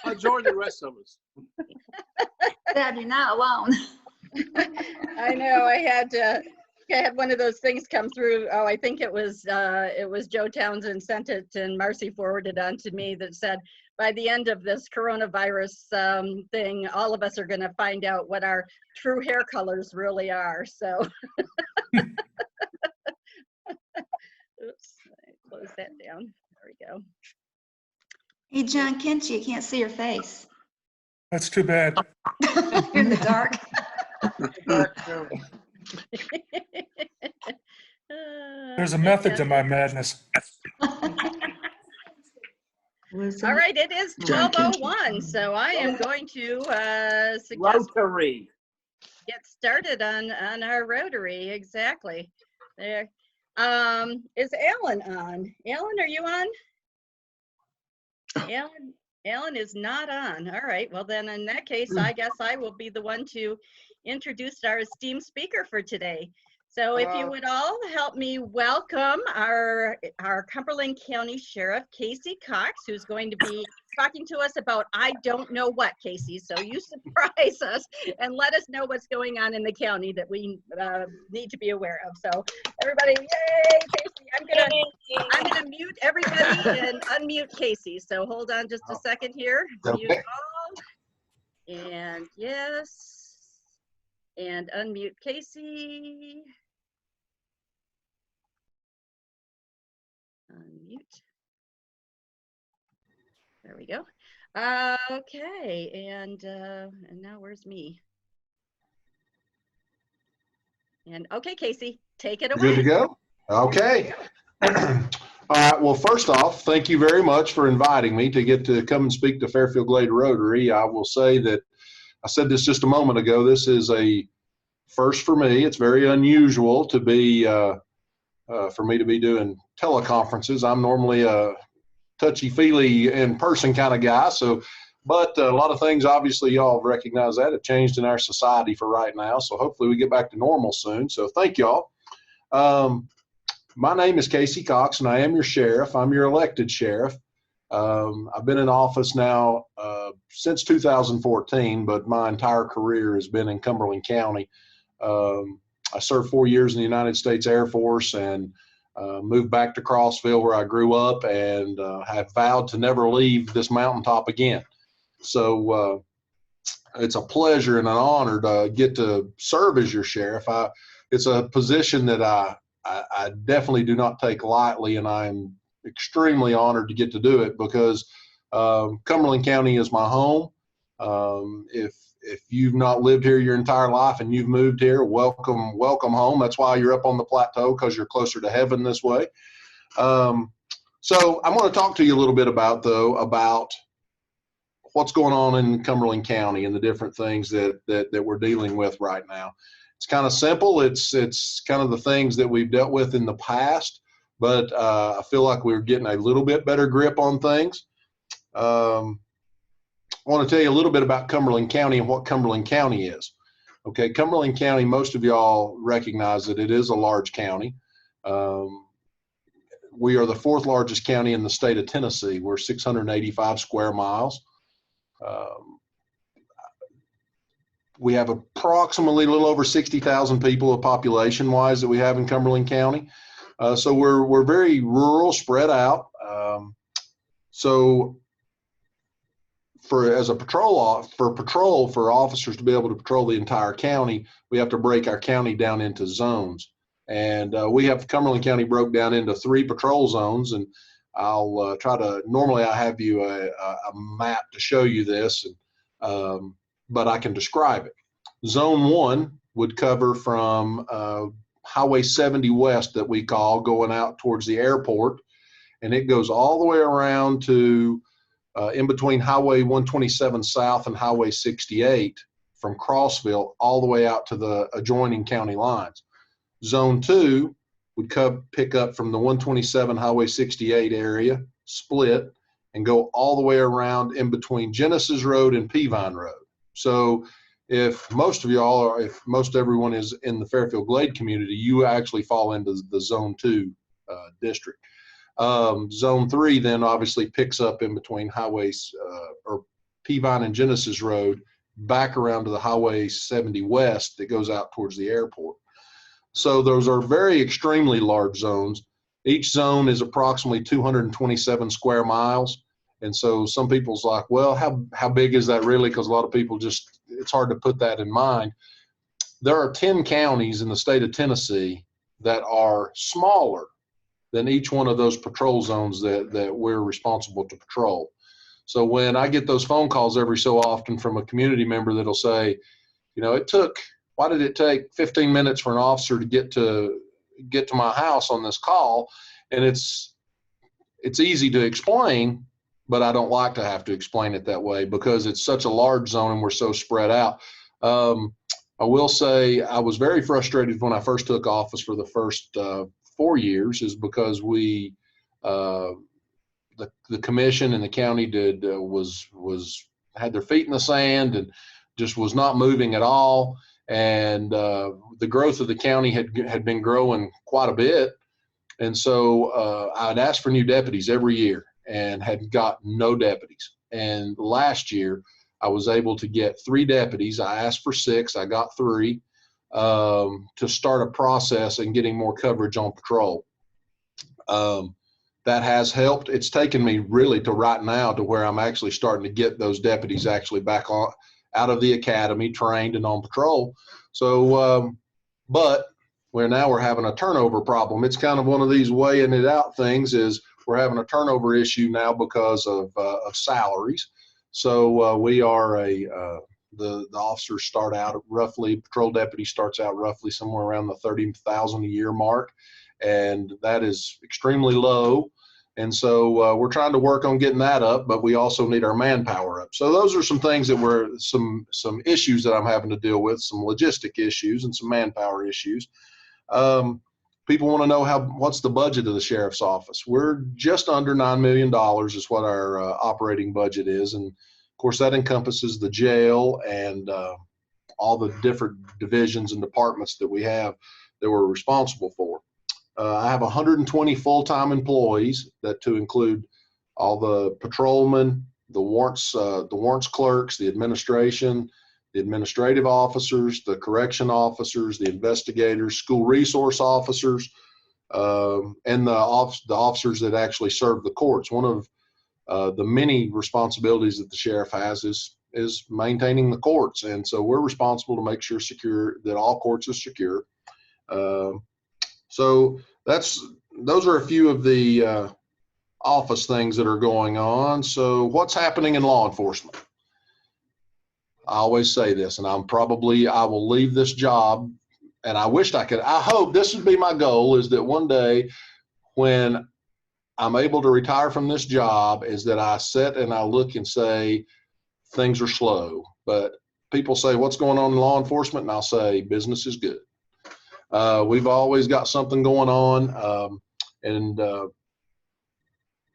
I'll join the rest of us. Deb, you're not alone. I know. I had one of those things come through. Oh, I think it was Joe Townsend sent it and Marcy forwarded on to me that said, by the end of this coronavirus thing, all of us are going to find out what our true hair colors really are. So, oops, I close that down. There we go. Hey, John Kinch, you can't see your face. That's too bad. You're in the dark. There's a method to my madness. All right, it is 12:01, so I am going to suggest Rotary. get started on our Rotary. Exactly. There. Is Alan on? Alan, are you on? Alan is not on. All right. Well, then in that case, I guess I will be the one to introduce our esteemed speaker for today. So if you would all help me welcome our Cumberland County Sheriff, Casey Cox, who's going to be talking to us about I don't know what, Casey. So you surprise us and let us know what's going on in the county that we need to be aware of. So everybody, yay, Casey. I'm gonna mute everybody and unmute Casey. So hold on just a second here. Okay. Mute all. And yes. And unmute Casey. Unmute. There we go. Okay, and now where's me? And okay, Casey, take it away. Good to go? Okay. All right, well, first off, thank you very much for inviting me to get to come and speak to Fairfield Glade Rotary. I will say that I said this just a moment ago. This is a first for me. It's very unusual to be for me to be doing teleconferences. I'm normally a touchy-feely in-person kind of guy. So, but a lot of things, obviously, y'all recognize that have changed in our society for right now. So hopefully we get back to normal soon. So thank y'all. My name is Casey Cox, and I am your sheriff. I'm your elected sheriff. I've been in office now since 2014, but my entire career has been in Cumberland County. I served 4 years in the United States Air Force and moved back to Crossville where I grew up, and have vowed to never leave this mountaintop again. So it's a pleasure and an honor to get to serve as your sheriff. It's a position that I definitely do not take lightly, and I'm extremely honored to get to do it because Cumberland County is my home. If you've not lived here your entire life and you've moved here, welcome home. That's why you're up on the plateau, because you're closer to heaven this way. So I'm going to talk to you a little bit about what's going on in Cumberland County and the different things that we're dealing with right now. It's kind of simple. It's kind of the things that we've dealt with in the past, but I feel like we're getting a little bit better grip on things. I want to tell you a little bit about Cumberland County and what Cumberland County is. Okay, Cumberland County, most of y'all recognize that it is a large county. We are the fourth largest county in the state of Tennessee. We're 685 square miles. We have approximately a little over 60,000 people of population-wise that we have in Cumberland County. So we're very rural, spread out. So for officers to be able to patrol the entire county, we have to break our county down into zones. And we have Cumberland County broke down into 3 patrol zones, and I'll normally I have you a map to show you this, but I can describe it. Zone 1 would cover from Highway 70 West, that we call, going out towards the airport, and it goes all the way around to in between Highway 127 South and Highway 68 from Crossville all the way out to the adjoining county lines. Zone 2 would pick up from the 127 Highway 68 area, split, and go all the way around in between Genesis Road and Peavine Road. So if most everyone is in the Fairfield Glade community, you actually fall into the Zone 2 district. Zone 3 then obviously picks up in between highways, or Peavine and Genesis Road back around to the Highway 70 West that goes out towards the airport. So those are very extremely large zones. Each zone is approximately 227 square miles. And so some people's like, well, how big is that really? Because a lot of people just, it's hard to put that in mind. There are 10 counties in the state of Tennessee that are smaller than each one of those patrol zones that we're responsible to patrol. So when I get those phone calls every so often from a community member that'll say, you know, why did it take 15 minutes for an officer to get to my house on this call? And it's easy to explain, but I don't like to have to explain it that way because it's such a large zone and we're so spread out. I will say I was very frustrated when I first took office for the first 4 years, is because we, the commission and the county had their feet in the sand and just was not moving at all. And the growth of the county had been growing quite a bit. And so I'd asked for new deputies every year and had got no deputies. And last year I was able to get 3 deputies. I asked for 6, I got 3 to start a process and getting more coverage on patrol. That has helped. It's taken me really to right now to where I'm actually starting to get those deputies actually back on, out of the academy, trained and on patrol. So, but we're having a turnover problem. It's kind of one of these weighing it out things, is we're having a turnover issue now because of salaries. So we are the officers start out roughly, patrol deputy starts out roughly somewhere around the 30,000 a year mark, and that is extremely low. And so we're trying to work on getting that up, but we also need our manpower up. So those are some things that some issues that I'm having to deal with, some logistic issues and some manpower issues. People want to know what's the budget of the sheriff's office. We're just under $9 million is what our operating budget is. And of course that encompasses the jail and all the different divisions and departments that we have that we're responsible for. I have 120 full-time employees, that to include all the patrolmen, the warrants clerks, the administration, the administrative officers, the correction officers, the investigators, school resource officers, and the officers that actually serve the courts. One of the many responsibilities that the sheriff has is maintaining the courts, and so we're responsible to make sure that all courts are secure. So those are a few of the office things that are going on. So what's happening in law enforcement? I always say this, and I will leave this job, and I hope this would be my goal, is that one day when I'm able to retire from this job, is that I sit and I look and say, things are slow. But people say, what's going on in law enforcement? And I'll say, business is good. We've always got something going on. And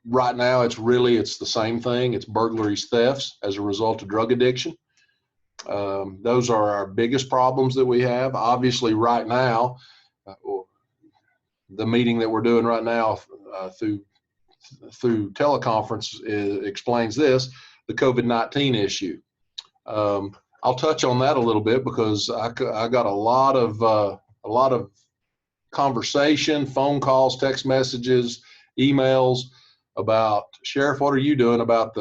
right now it's the same thing. It's burglaries, thefts as a result of drug addiction. Those are our biggest problems that we have. Obviously right now, the meeting that we're doing right now through teleconference explains this, the COVID-19 issue. I'll touch on that a little bit because I got a lot of conversation, phone calls, text messages, emails about, Sheriff, what are you doing about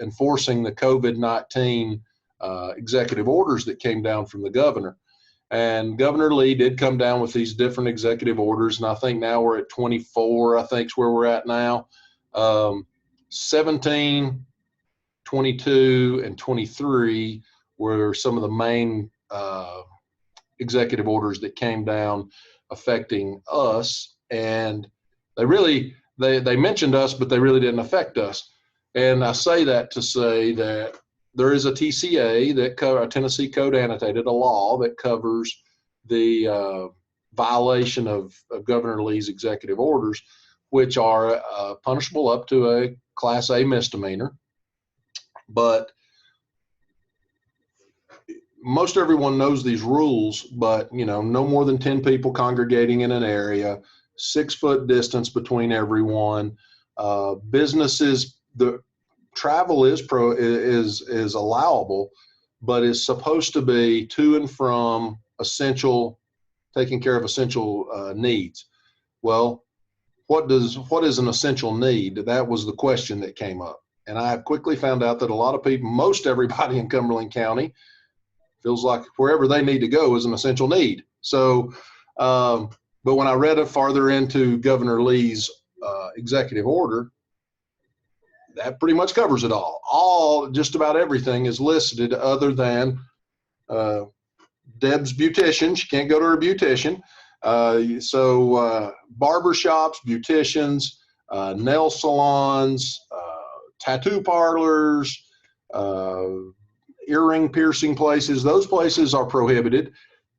enforcing the COVID-19 executive orders that came down from the governor? And Governor Lee did come down with these different executive orders, and I think now we're at 24, I think is where we're at now. 17, 22, and 23 were some of the main executive orders that came down affecting us, and they mentioned us, but they really didn't affect us. And I say that to say that there is a TCA, a Tennessee Code Annotated, a law that covers the violation of Governor Lee's executive orders, which are punishable up to a Class A misdemeanor. But most everyone knows these rules, but no more than 10 people congregating in an area, 6 foot distance between everyone. Businesses, travel is allowable, but is supposed to be to and from taking care of essential needs. Well, what is an essential need? That was the question that came up. And I have quickly found out that a lot of people, most everybody in Cumberland County, feels like wherever they need to go is an essential need. So, but when I read it farther into Governor Lee's executive order, that pretty much covers it all. Just about everything is listed other than Deb's beautician. She can't go to her beautician. Barber shops, beauticians, nail salons, tattoo parlors, earring piercing places, those places are prohibited,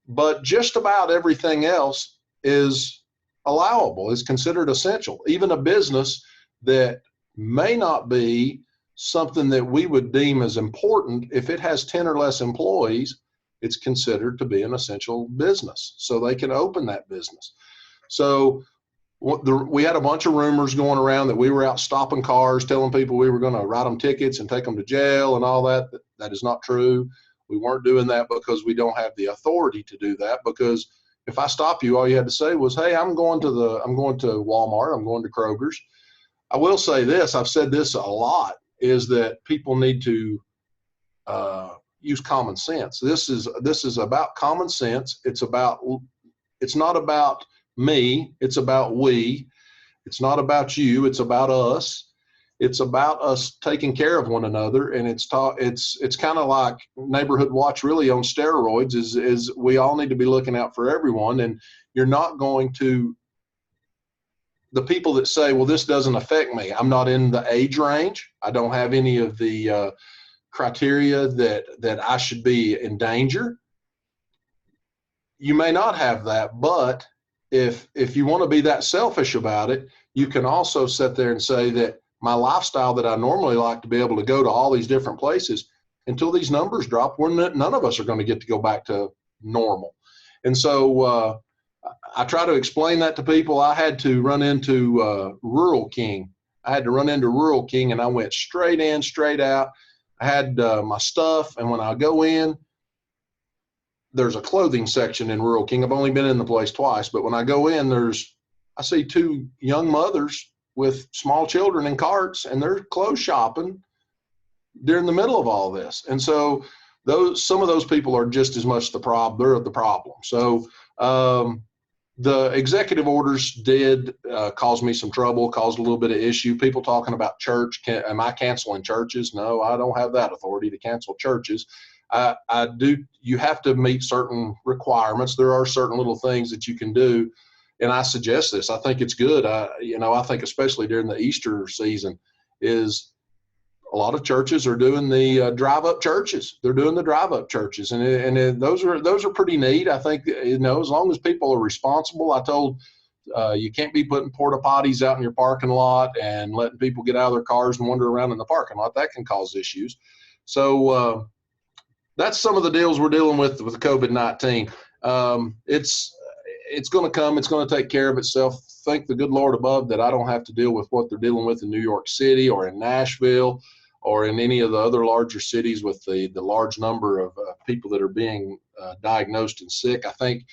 but just about everything else is allowable, is considered essential. Even a business that may not be something that we would deem as important, if it has 10 or less employees, it's considered to be an essential business. So they can open that business. So we had a bunch of rumors going around that we were out stopping cars, telling people we were going to write them tickets and take them to jail and all that. That is not true. We weren't doing that because we don't have the authority to do that. Because if I stop you, all you had to say was, "Hey, I'm going to Walmart. I'm going to Kroger's." I will say this. I've said this a lot: is that people need to use common sense. This is about common sense. It's not about me. It's about we. It's not about you. It's about us. It's about us taking care of one another. And it's kind of like neighborhood watch really on steroids. Is we all need to be looking out for everyone. And you're not going to, the people that say, well, this doesn't affect me. I'm not in the age range. I don't have any of the criteria that I should be in danger. You may not have that, but if you want to be that selfish about it, you can also sit there and say that my lifestyle that I normally like to be able to go to all these different places, until these numbers drop, none of us are going to get to go back to normal. And so I try to explain that to people. I had to run into Rural King. I had to run into Rural King, and I went straight in, straight out. I had my stuff, and when I go in, there's a clothing section in Rural King. I've only been in the place twice, but when I go in, I see two young mothers with small children in carts, and they're clothes shopping during the middle of all this. And so some of those people are just as much the problem. They're the problem. So the executive orders did cause me some trouble, caused a little bit of issue. People talking about church. Am I canceling churches? No, I don't have that authority to cancel churches. I do. You have to meet certain requirements. There are certain little things that you can do. And I suggest this. I think it's good. I think especially during the Easter season is a lot of churches are doing the drive-up churches. They're doing the drive-up churches, and those are pretty neat. I think, as long as people are responsible. I told you can't be putting porta potties out in your parking lot and letting people get out of their cars and wander around in the parking lot. That can cause issues. So that's some of the deals we're dealing with COVID-19. It's going to come. It's going to take care of itself. Thank the good Lord above that I don't have to deal with what they're dealing with in New York City or in Nashville or in any of the other larger cities with the large number of people that are being diagnosed and sick. I think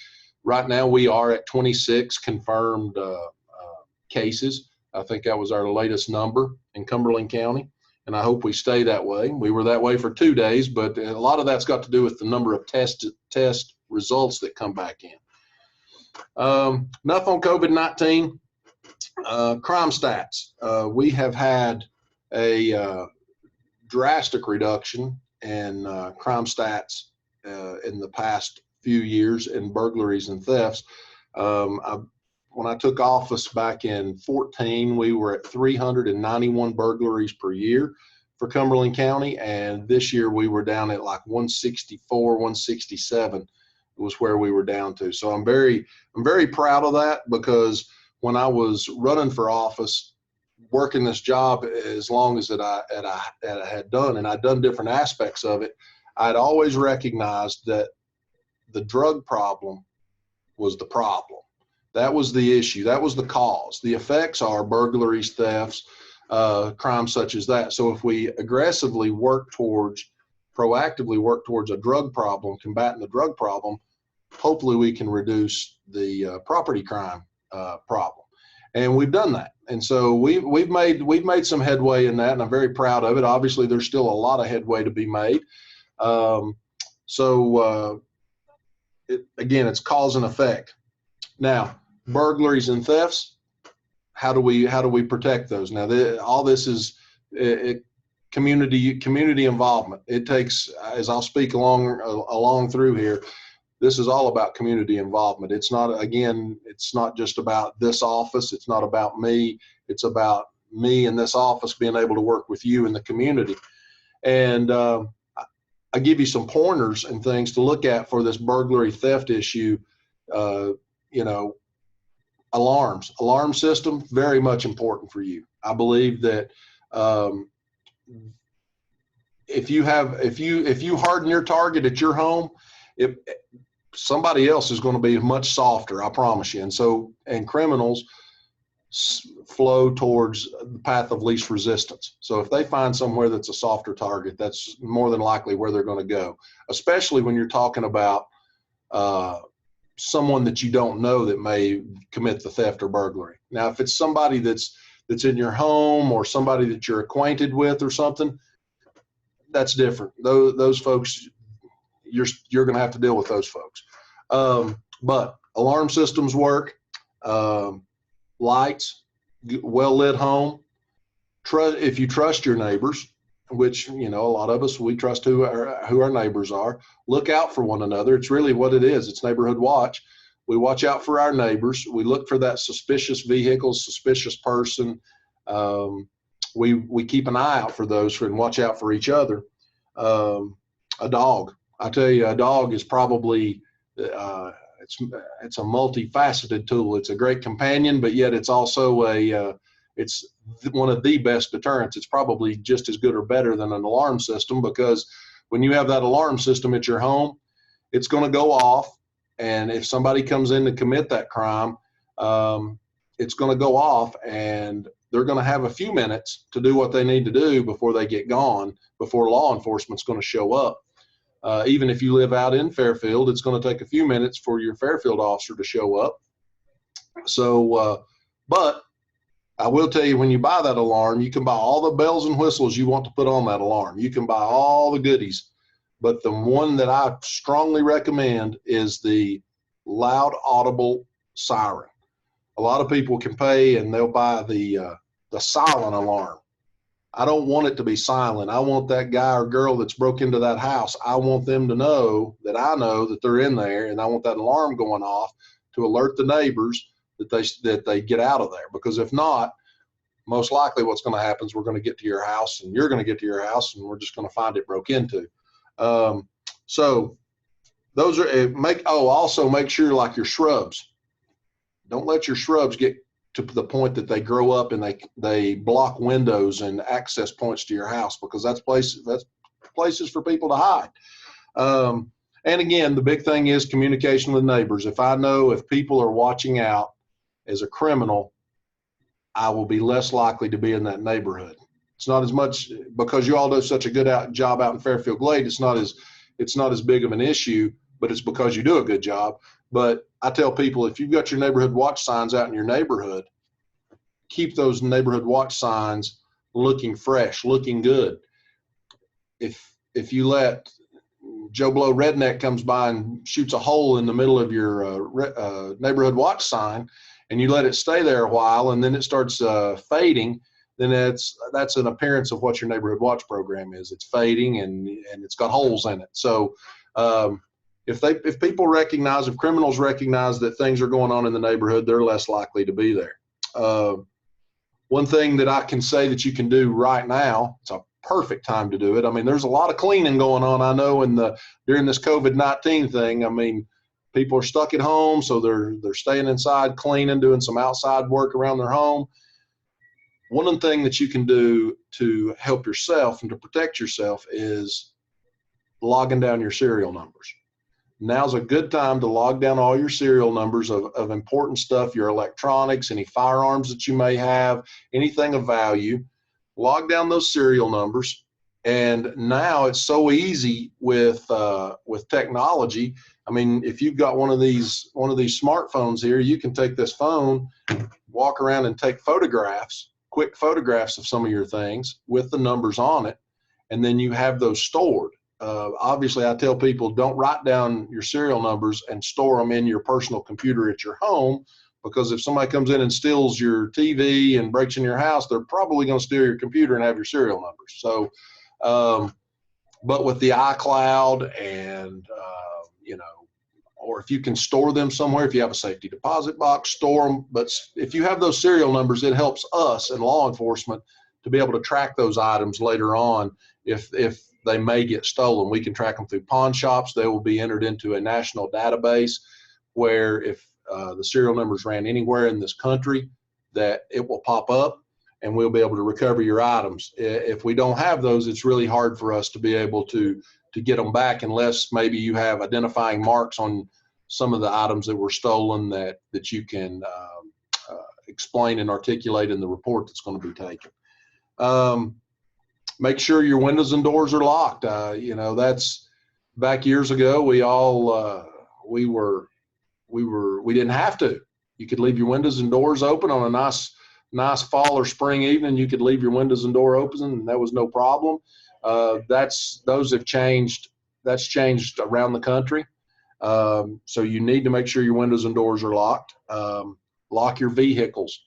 right now we are at 26 confirmed cases. I think that was our latest number in Cumberland County, and I hope we stay that way. We were that way for 2 days, but a lot of that's got to do with the number of test results that come back in. Enough on COVID-19. Crime stats. We have had a drastic reduction in crime stats in the past few years in burglaries and thefts. When I took office back in 2014, we were at 391 burglaries per year for Cumberland County, and this year we were down at like 164, 167 was where we were down to. So I'm very proud of that, because when I was running for office, working this job as long as that I had done, and I'd done different aspects of it, I'd always recognized that the drug problem was the problem. That was the issue. That was the cause. The effects are burglaries, thefts, crimes such as that. So if we aggressively proactively work towards a drug problem, combating the drug problem, hopefully we can reduce the property crime problem. And we've done that. And so we've made some headway in that, and I'm very proud of it. Obviously, there's still a lot of headway to be made. Again, it's cause and effect. Now, burglaries and thefts, how do we protect those? Now, all this is community involvement. It takes, as I'll speak along through here, this is all about community involvement. It's not just about this office. It's not about me. It's about me and this office being able to work with you in the community. And I give you some pointers and things to look at for this burglary theft issue. Alarm system, very much important for you. I believe that if you harden your target at your home, somebody else is going to be much softer, I promise you. And criminals flow towards the path of least resistance. So if they find somewhere that's a softer target, that's more than likely where they're going to go, especially when you're talking about someone that you don't know that may commit the theft or burglary. Now, if it's somebody that's in your home or somebody that you're acquainted with or something, that's different. Those folks, you're going to have to deal with those folks. But alarm systems work, lights, well-lit home. If you trust your neighbors, which, a lot of us, we trust who our neighbors are, look out for one another. It's really what it is. It's neighborhood watch. We watch out for our neighbors. We look for that suspicious vehicle, suspicious person. We keep an eye out for those and watch out for each other. A dog. I tell you, a dog is probably, it's a multifaceted tool. It's a great companion, but yet it's also it's one of the best deterrents. It's probably just as good or better than an alarm system, because when you have that alarm system at your home, it's going to go off. And if somebody comes in to commit that crime, it's going to go off, and they're going to have a few minutes to do what they need to do before they get gone, before law enforcement's going to show up. Even if you live out in Fairfield, it's going to take a few minutes for your Fairfield officer to show up. So, but I will tell you, when you buy that alarm, you can buy all the bells and whistles you want to put on that alarm. You can buy all the goodies. But the one that I strongly recommend is the loud, audible siren. A lot of people can pay and they'll buy the silent alarm. I don't want it to be silent. I want that guy or girl that's broke into that house, I want them to know that I know that they're in there, and I want that alarm going off to alert the neighbors that they get out of there. Because if not, most likely what's going to happen is we're going to get to your house, and you're going to get to your house, and we're just going to find it broke into. So those are also make sure, like your shrubs, don't let your shrubs get to the point that they grow up and they block windows and access points to your house, because that's places for people to hide. And again, the big thing is communication with neighbors. If I know if people are watching out as a criminal, I will be less likely to be in that neighborhood. It's not as much because you all do such a good job out in Fairfield Glade. It's not as big of an issue, but it's because you do a good job. But I tell people, if you've got your neighborhood watch signs out in your neighborhood, keep those neighborhood watch signs looking fresh, looking good. If you let Joe Blow Redneck comes by and shoots a hole in the middle of your neighborhood watch sign, and you let it stay there a while, and then it starts fading, then that's an appearance of what your neighborhood watch program is. It's fading and it's got holes in it. So if people recognize, if criminals recognize that things are going on in the neighborhood, they're less likely to be there. One thing that I can say that you can do right now, it's a perfect time to do it. I mean, there's a lot of cleaning going on, I know, during this COVID-19 thing. I mean, people are stuck at home, so they're staying inside, cleaning, doing some outside work around their home. One thing that you can do to help yourself and to protect yourself is logging down your serial numbers. Now's a good time to log down all your serial numbers of important stuff, your electronics, any firearms that you may have, anything of value. log down those serial numbers. And now it's so easy with technology. I mean, if you've got one of these smartphones here, you can take this phone, walk around and take quick photographs of some of your things with the numbers on it, and then you have those stored. Obviously, I tell people don't write down your serial numbers and store them in your personal computer at your home, because if somebody comes in and steals your TV and breaks in your house, they're probably going to steal your computer and have your serial numbers. So, but with the iCloud and, or if you can store them somewhere, if you have a safety deposit box, store them. But if you have those serial numbers, it helps us in law enforcement to be able to track those items later on. If they may get stolen, we can track them through pawn shops. They will be entered into a national database where if the serial numbers ran anywhere in this country, that it will pop up and we'll be able to recover your items. If we don't have those, it's really hard for us to be able to get them back, unless maybe you have identifying marks on some of the items that were stolen that you can explain and articulate in the report that's going to be taken. Make sure your windows and doors are locked. That's back years ago. We didn't have to. You could leave your windows and doors open on a nice fall or spring evening. You could leave your windows and door open, and that was no problem. Those have changed. That's changed around the country. So you need to make sure your windows and doors are locked. Lock your vehicles.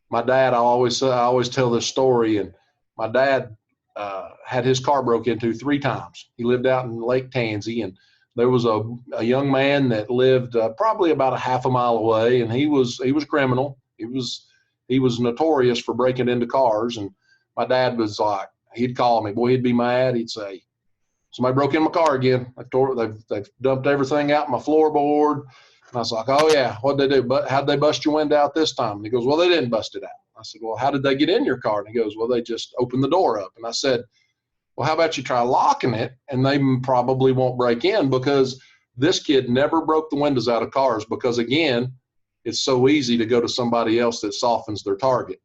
My dad, I always tell this story, and my dad had his car broke into 3 times. He lived out in Lake Tansy, and there was a young man that lived probably about a half a mile away, and he was criminal. He was notorious for breaking into cars, and my dad was like, he'd call me, boy, he'd be mad. He'd say, somebody broke in my car again. They've dumped everything out my floorboard. And I was like, oh yeah, what'd they do? But how'd they bust your window out this time? And he goes, well, they didn't bust it out. I said, well, how did they get in your car? And he goes, well, they just opened the door up. And I said, well, how about you try locking it, and they probably won't break in, because this kid never broke the windows out of cars, because again, it's so easy to go to somebody else that softens their target.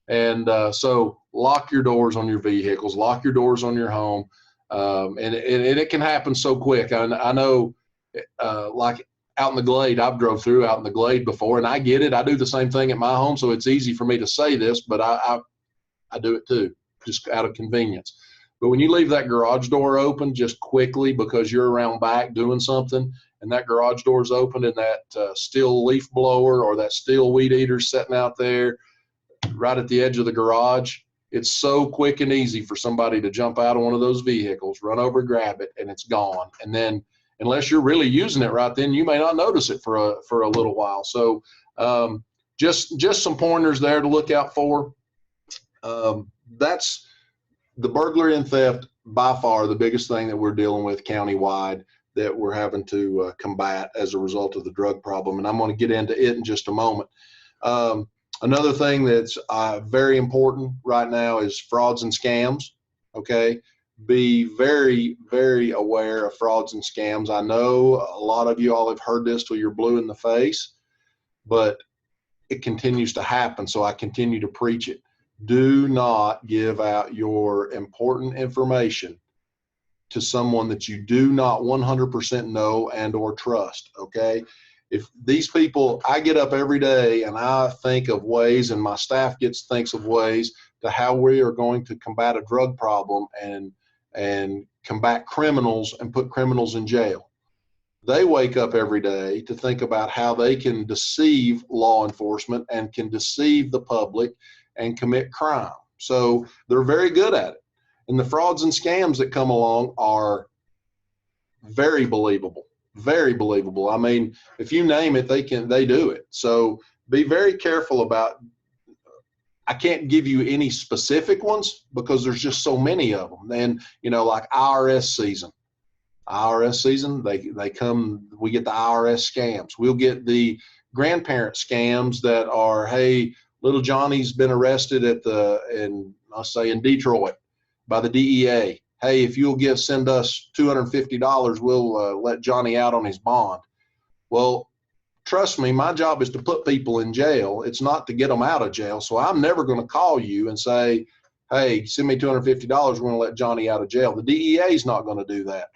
And so lock your doors on your vehicles, lock your doors on your home. And it can happen so quick. I know, like out in the Glade, I've drove through out in the Glade before, and I get it. I do the same thing at my home, so it's easy for me to say this, but I do it too, just out of convenience. But when you leave that garage door open just quickly because you're around back doing something, and that garage door's open, and that steel leaf blower or that steel weed eater sitting out there right at the edge of the garage, it's so quick and easy for somebody to jump out of one of those vehicles, run over, grab it, and it's gone. And then unless you're really using it right then, you may not notice it for a little while. So just some pointers there to look out for. That's the burglary and theft, by far the biggest thing that we're dealing with countywide, that we're having to combat as a result of the drug problem. And I'm going to get into it in just a moment. Another thing that's very important right now is frauds and scams. Okay. Be very, very aware of frauds and scams. I know a lot of you all have heard this till you're blue in the face, but it continues to happen. So I continue to preach it. Do not give out your important information to someone that you do not 100% know and or trust. Okay. If these people, I get up every day and I think of ways, and my staff thinks of ways to how we are going to combat a drug problem and combat criminals and put criminals in jail. They wake up every day to think about how they can deceive law enforcement and can deceive the public and commit crime. So they're very good at it. And the frauds and scams that come along are very believable. Very believable. I mean, if you name it, they do it. So be very careful about, I can't give you any specific ones because there's just so many of them. And, like IRS season, they come, we get the IRS scams. We'll get the grandparent scams that are, hey, little Johnny's been arrested in Detroit by the DEA. Hey, if you'll send us $250, we'll let Johnny out on his bond. Well, trust me, my job is to put people in jail. It's not to get them out of jail. So I'm never going to call you and say, hey, send me $250, we're going to let Johnny out of jail. The DEA is not going to do that.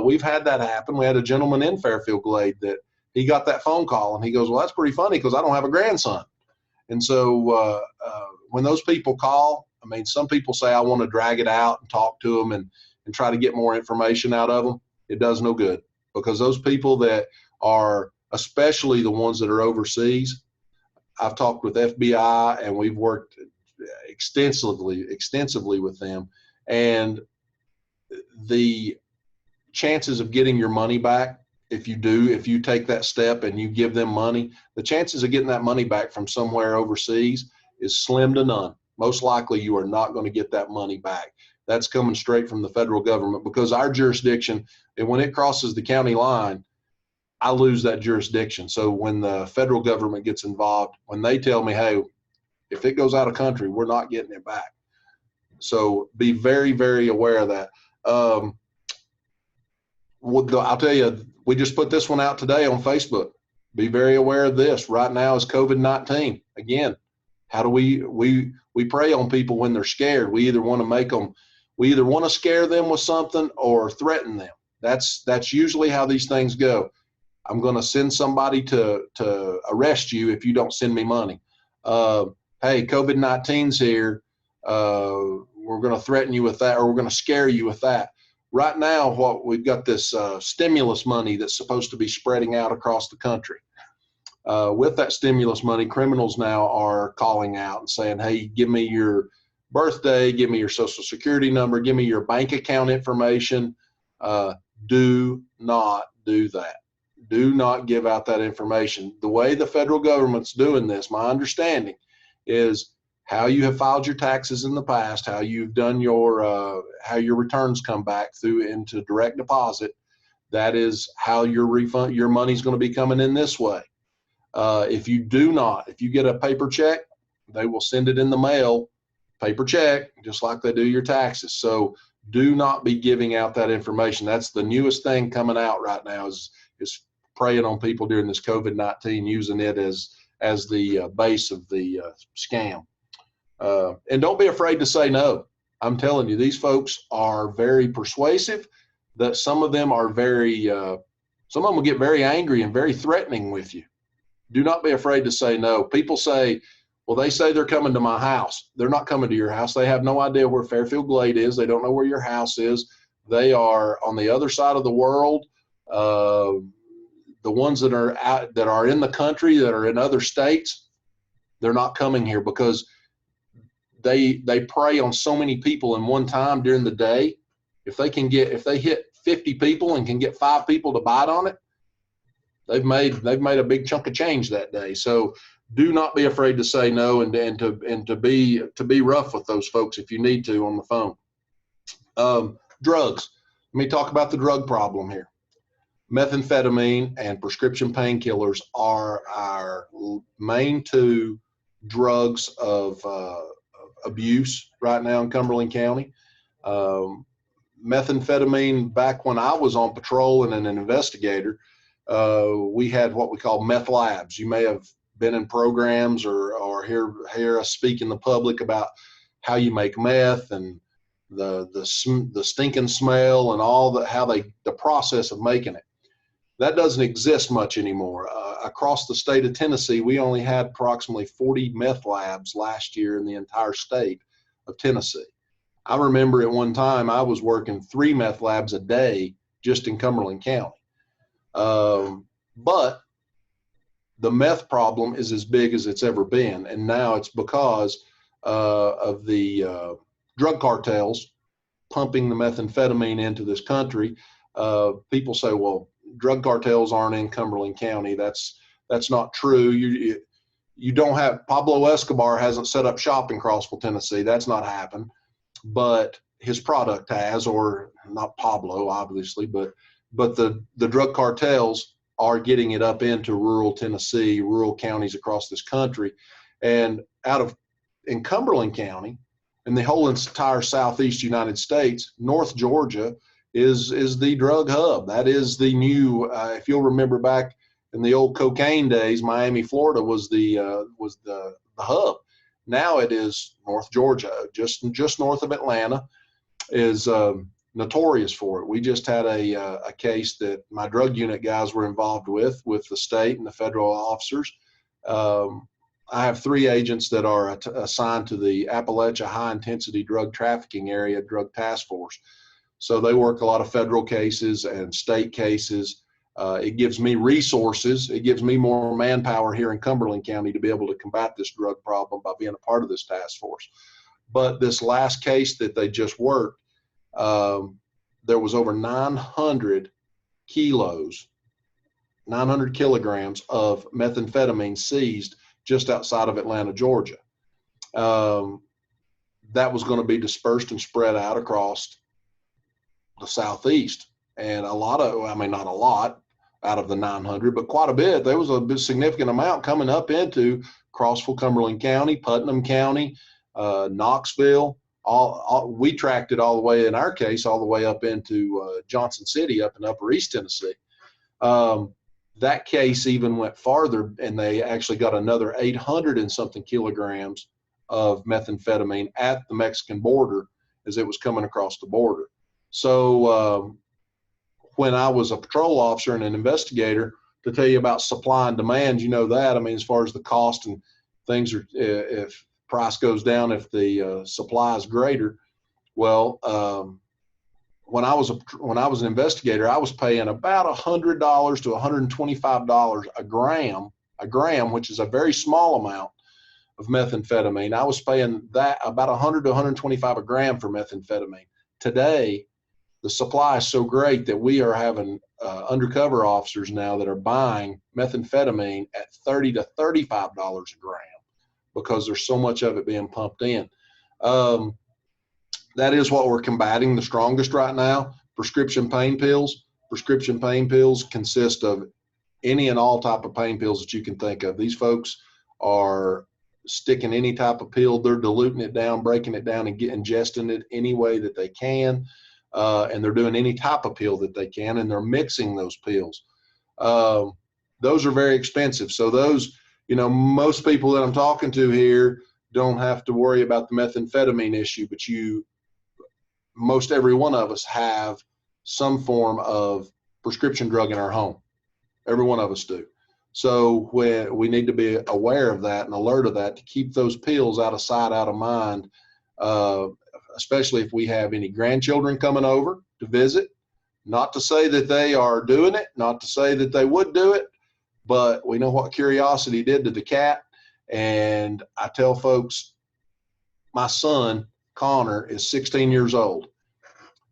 We've had that happen. We had a gentleman in Fairfield Glade that he got that phone call and he goes, well, that's pretty funny because I don't have a grandson. And so when those people call, I mean, some people say I want to drag it out and talk to them and try to get more information out of them. It does no good, because those people that are, especially the ones that are overseas, I've talked with FBI and we've worked extensively with them, and the chances of getting your money back, if you take that step and you give them money, the chances of getting that money back from somewhere overseas is slim to none. Most likely you are not going to get that money back. That's coming straight from the federal government, because our jurisdiction, and when it crosses the county line, I lose that jurisdiction. So when the federal government gets involved, when they tell me, hey, if it goes out of country, we're not getting it back. So be very, very aware of that. I'll tell you, we just put this one out today on Facebook. Be very aware of this. Right now is COVID-19. Again, how do we prey on people when they're scared? We either want to scare them with something or threaten them. That's usually how these things go. I'm going to send somebody to arrest you if you don't send me money. Hey, COVID-19's here. We're going to threaten you with that, or we're going to scare you with that. Right now, we've got this stimulus money that's supposed to be spreading out across the country. With that stimulus money, criminals now are calling out and saying, hey, give me your birthday, give me your social security number, give me your bank account information. Do not do that. Do not give out that information. The way the federal government's doing this, my understanding, is how you have filed your taxes in the past, how you've done how your returns come back into direct deposit. That is how your money's going to be coming in this way. If you get a paper check, they will send it in the mail, paper check, just like they do your taxes. So do not be giving out that information. That's the newest thing coming out right now is preying on people during this COVID-19, using it as the base of the scam. And don't be afraid to say no. I'm telling you, these folks are very persuasive. That some of them will get very angry and very threatening with you. Do not be afraid to say no. People say, well, they say they're coming to my house. They're not coming to your house. They have no idea where Fairfield Glade is. They don't know where your house is. They are on the other side of the world. The ones that are in the country, that are in other states, they're not coming here because they prey on so many people in one time during the day. If they hit 50 people and can get 5 people to bite on it, they've made a big chunk of change that day. So do not be afraid to say no and to be rough with those folks if you need to on the phone. Drugs. Let me talk about the drug problem here. Methamphetamine and prescription painkillers are our main 2 drugs of abuse right now in Cumberland County. Methamphetamine, back when I was on patrol and an investigator, we had what we call meth labs. You may have been in programs or hear us speak in the public about how you make meth and the stinking smell and all the process of making it. That doesn't exist much anymore. Across the state of Tennessee, we only had approximately 40 meth labs last year in the entire state of Tennessee. I remember at one time I was working 3 meth labs a day just in Cumberland County. But the meth problem is as big as it's ever been, and now it's because of the drug cartels pumping the methamphetamine into this country. People say, well, drug cartels aren't in Cumberland County. That's not true. You don't have, Pablo Escobar hasn't set up shop in Crossville, Tennessee. That's not happened, but his product has, or not Pablo, obviously, but the drug cartels are getting it up into rural Tennessee, rural counties across this country. And in Cumberland County, in the whole entire southeast United States, North Georgia is the drug hub. That is the new, if you'll remember back in the old cocaine days, Miami, Florida was the hub. Now it is North Georgia, just north of Atlanta, is notorious for it. We just had a case that my drug unit guys were involved with the state and the federal officers. I have 3 agents that are assigned to the Appalachia High Intensity Drug Trafficking Area Drug Task Force. So they work a lot of federal cases and state cases. It gives me resources. It gives me more manpower here in Cumberland County to be able to combat this drug problem by being a part of this task force. But this last case that they just worked, there was over 900 kilograms of methamphetamine seized just outside of Atlanta, Georgia. That was going to be dispersed and spread out across the Southeast. And a lot of, I mean, not a lot out of the 900, but quite a bit. There was a significant amount coming up into Crossville, Cumberland County, Putnam County, Knoxville. We tracked it all the way, in our case, all the way up into Johnson City, up in Upper East Tennessee. That case even went farther, and they actually got another 800 and something kilograms of methamphetamine at the Mexican border as it was coming across the border. So when I was a patrol officer and an investigator, to tell you about supply and demand, you know that. I mean, as far as the cost and things are, if price goes down, if the supply is greater. Well, when I was an investigator, I was paying about $100 to $125 a gram, which is a very small amount of methamphetamine. I was paying that about $100 to $125 a gram for methamphetamine. Today, the supply is so great that we are having undercover officers now that are buying methamphetamine at $30 to $35 a gram because there's so much of it being pumped in. That is what we're combating the strongest right now. Prescription pain pills. Prescription pain pills consist of any and all type of pain pills that you can think of. These folks are sticking any type of pill. They're diluting it down, breaking it down, and ingesting it any way that they can. And they're doing any type of pill that they can, and they're mixing those pills. Those are very expensive. So those, you know, most people that I'm talking to here don't have to worry about the methamphetamine issue, but most every one of us have some form of prescription drug in our home. Every one of us do. So we need to be aware of that and alert of that to keep those pills out of sight, out of mind, especially if we have any grandchildren coming over to visit. Not to say that they are doing it, not to say that they would do it, but we know what curiosity did to the cat. And I tell folks, my son, Connor, is 16 years old.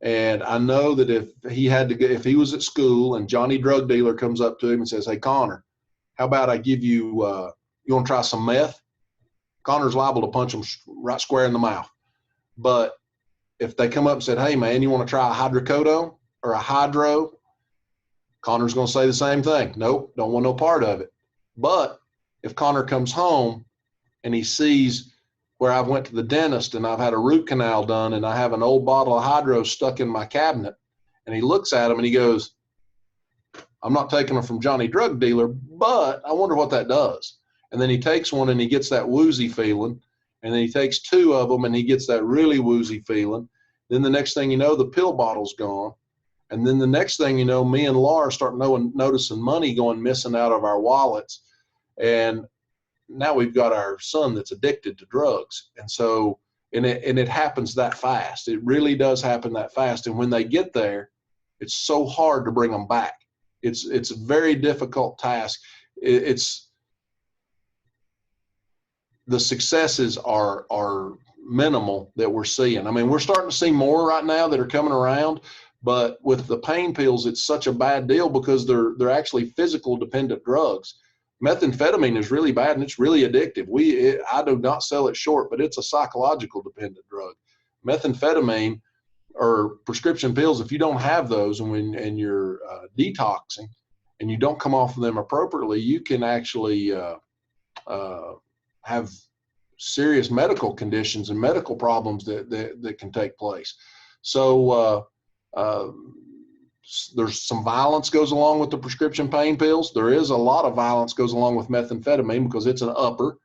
And I know that if he was at school and Johnny drug dealer comes up to him and says, "Hey, Connor, how about I give you, you want to try some meth?" Connor's liable to punch him right square in the mouth. But if they come up and said, "Hey, man, you want to try a hydrocodone or a hydro?" Connor's going to say the same thing. Nope, don't want no part of it. But if Connor comes home and he sees where I've went to the dentist and I've had a root canal done and I have an old bottle of hydro stuck in my cabinet, and he looks at him and he goes, "I'm not taking them from Johnny drug dealer, but I wonder what that does." And then he takes one and he gets that woozy feeling. And then he takes 2 of them and he gets that really woozy feeling. Then the next thing you know, the pill bottle's gone. And then the next thing you know, me and Laura start noticing money going missing out of our wallets. And now we've got our son that's addicted to drugs. And so, and it happens that fast. It really does happen that fast. And when they get there, it's so hard to bring them back. It's a very difficult task. The successes are minimal that we're seeing. I mean, we're starting to see more right now that are coming around, but with the pain pills, it's such a bad deal because they're actually physical dependent drugs. Methamphetamine is really bad and it's really addictive. I do not sell it short, but it's a psychological dependent drug. Methamphetamine or prescription pills, if you don't have those and you're detoxing and you don't come off of them appropriately, you can actually have serious medical conditions and medical problems that can take place. So there's some violence goes along with the prescription pain pills. There is a lot of violence goes along with methamphetamine because it's an upper.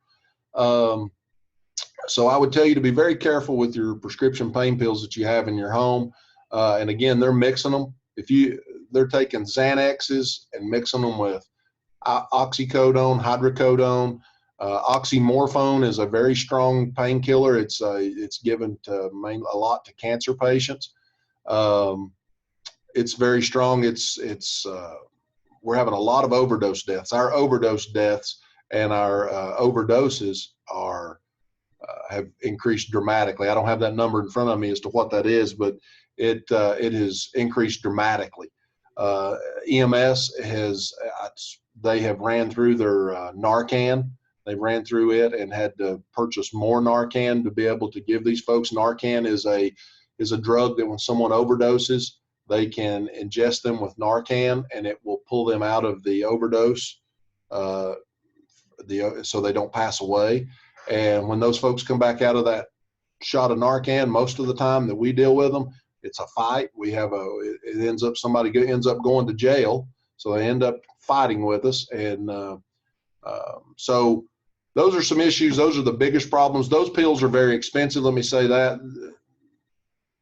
So I would tell you to be very careful with your prescription pain pills that you have in your home. And again, they're mixing them. They're taking Xanaxes and mixing them with oxycodone, hydrocodone. Oxymorphone is a very strong painkiller. It's given to a lot to cancer patients. It's very strong. We're having a lot of overdose deaths. Our overdose deaths and our overdoses have increased dramatically. I don't have that number in front of me as to what that is, but it has increased dramatically. EMS they have ran through their Narcan. They ran through it and had to purchase more Narcan to be able to give these folks. Narcan is a drug that when someone overdoses, they can ingest them with Narcan and it will pull them out of the overdose so they don't pass away. And when those folks come back out of that shot of Narcan, most of the time that we deal with them, it's a fight. Somebody ends up going to jail. So they end up fighting with us. And so those are some issues. Those are the biggest problems. Those pills are very expensive. Let me say that.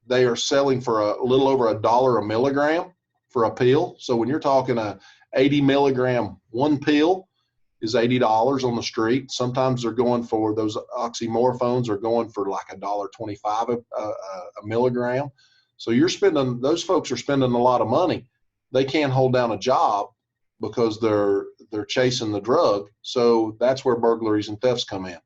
They are selling for a little over $1 a milligram for a pill. So when you're talking a 80 milligram, one pill is $80 on the street. Sometimes they're going for those oxymorphones are going for like $1.25 a milligram. So those folks are spending a lot of money. They can't hold down a job because they're chasing the drug. So that's where burglaries and thefts come in.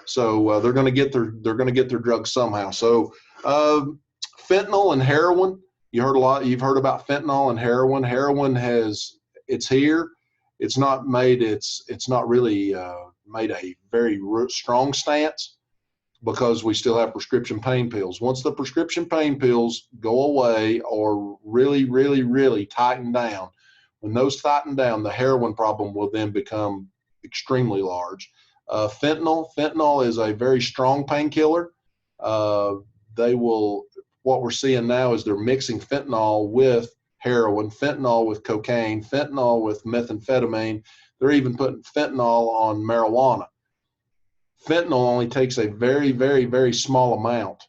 So they're going to get their drugs somehow. So fentanyl and heroin, you've heard about fentanyl and heroin. Heroin it's here. It's not really made a very strong stance because we still have prescription pain pills. Once the prescription pain pills go away or really, really, really tighten down, when those tighten down, the heroin problem will then become extremely large. Fentanyl is a very strong painkiller. What we're seeing now is they're mixing fentanyl with heroin, fentanyl with cocaine, fentanyl with methamphetamine. They're even putting fentanyl on marijuana. Fentanyl only takes a very, very, very small amount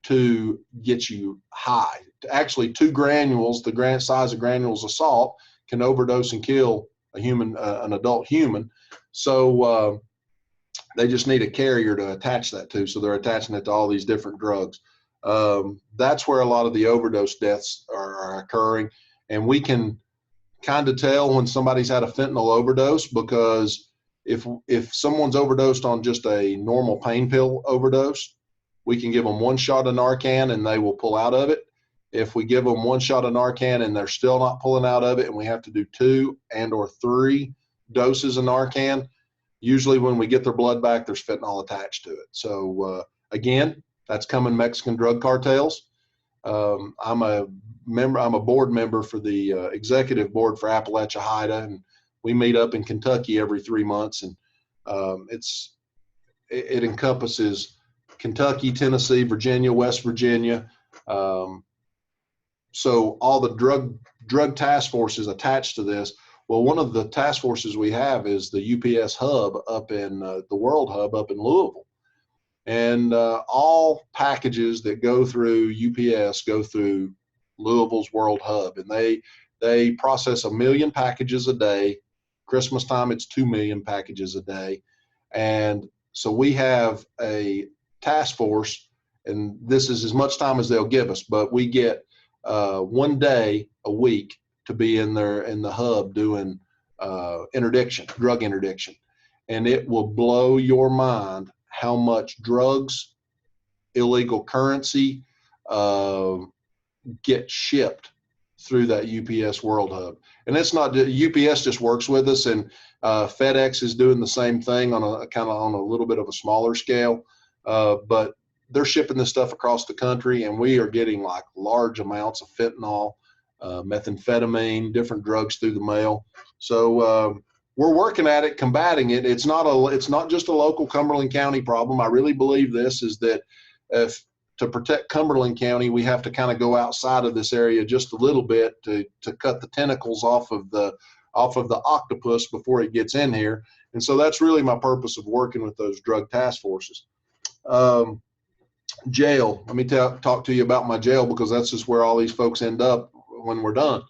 to get you high. Actually, 2 granules, the size of granules of salt, can overdose and kill an adult human. So they just need a carrier to attach that to. So they're attaching it to all these different drugs. That's where a lot of the overdose deaths are occurring. And we can kind of tell when somebody's had a fentanyl overdose because if someone's overdosed on just a normal pain pill overdose, we can give them 1 shot of Narcan and they will pull out of it. If we give them 1 shot of Narcan and they're still not pulling out of it and we have to do 2 and or 3 doses of Narcan, usually when we get their blood back, there's fentanyl attached to it. So again, that's coming Mexican drug cartels. I'm a board member for the executive board for Appalachia HIDA, and we meet up in Kentucky every 3 months, and it encompasses Kentucky, Tennessee, Virginia, West Virginia. So all the drug task forces attached to this. Well, one of the task forces we have is the UPS hub up in the World Hub up in Louisville. And all packages that go through UPS go through Louisville's World Hub. And they process 1 million packages a day. Christmas time, it's 2 million packages a day. And so we have a task force, and this is as much time as they'll give us, but we get 1 day a week to be in the hub doing drug interdiction. And it will blow your mind how much drugs, illegal currency get shipped through that UPS World Hub. And it's not, UPS just works with us, and FedEx is doing the same thing on a little bit of a smaller scale, but they're shipping this stuff across the country, and we are getting like large amounts of fentanyl, methamphetamine, different drugs through the mail. So we're working at it, combating it. It's not just a local Cumberland County problem. I really believe this is that to protect Cumberland County, we have to kind of go outside of this area just a little bit to cut the tentacles off of the octopus before it gets in here. And so that's really my purpose of working with those drug task forces. Jail. Let me talk to you about my jail, because that's just where all these folks end up when we're done.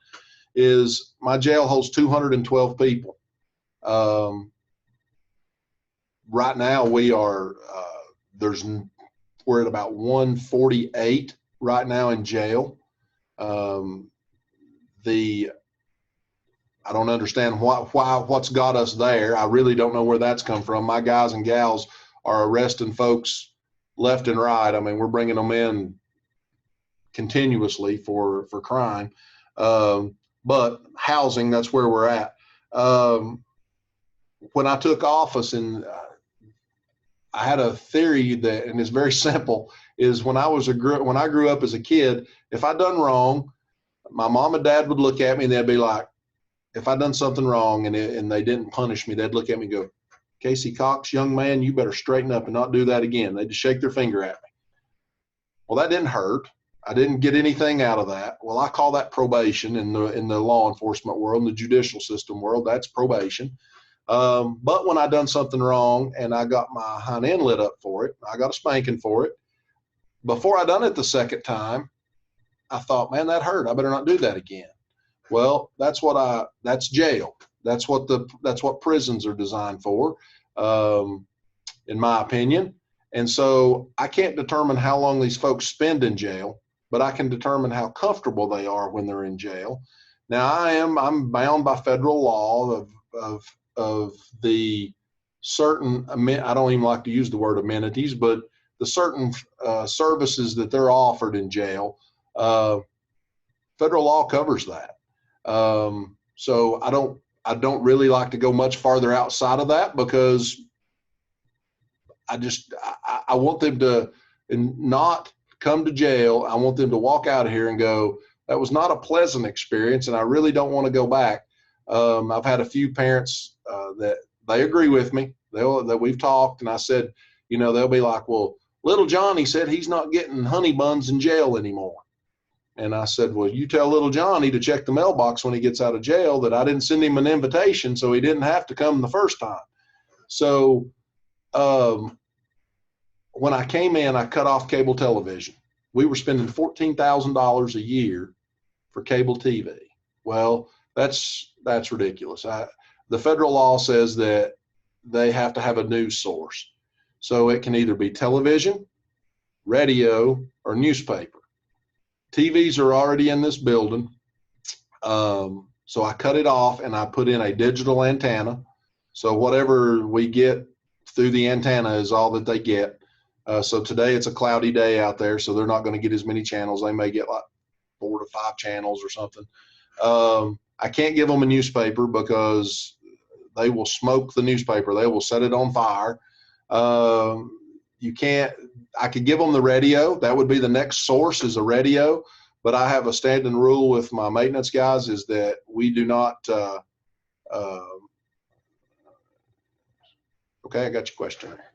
Is my jail holds 212 people. Right now we are we're at about 148 right now in jail. I don't understand what's got us there. I really don't know where that's come from. My guys and gals are arresting folks left and right. I mean, we're bringing them in continuously for crime. But housing, that's where we're at. When I took office, and I had a theory that, and it's very simple, is when I grew up as a kid, if I done wrong, my mom and dad would look at me and they'd be like, if I done something wrong and they didn't punish me, they'd look at me and go, Casey Cox, young man, you better straighten up and not do that again. They'd just shake their finger at me. Well, that didn't hurt. I didn't get anything out of that. Well, I call that probation in the law enforcement world, in the judicial system world. That's probation. But when I done something wrong and I got my hind end lit up for it, I got a spanking for it. Before I done it the second time, I thought, man, that hurt. I better not do that again. Well, that's jail. That's what prisons are designed for, in my opinion. And so I can't determine how long these folks spend in jail, but I can determine how comfortable they are when they're in jail. Now I'm bound by federal law of the certain, I don't even like to use the word amenities, but the certain services that they're offered in jail. Federal law covers that. So I don't really like to go much farther outside of that, because I want them to not come to jail. I want them to walk out of here and go, that was not a pleasant experience, and I really don't want to go back. I've had a few parents that they agree with me. That we've talked, and I said, they'll be like, well, little Johnny said he's not getting honey buns in jail anymore. And I said, well, you tell little Johnny to check the mailbox when he gets out of jail that I didn't send him an invitation, so he didn't have to come the first time. So when I came in, I cut off cable television. We were spending $14,000 a year for cable TV. Well, that's ridiculous. The federal law says that they have to have a news source. So it can either be television, radio, or newspaper. TVs are already in this building. So I cut it off and I put in a digital antenna. So whatever we get through the antenna is all that they get. So today it's a cloudy day out there, so they're not going to get as many channels. They may get like 4 to 5 channels or something. I can't give them a newspaper because they will smoke the newspaper. They will set it on fire. I could give them the radio. That would be the next source, is a radio. But I have a standing rule with my maintenance guys, is that we do not, okay, I got your question there.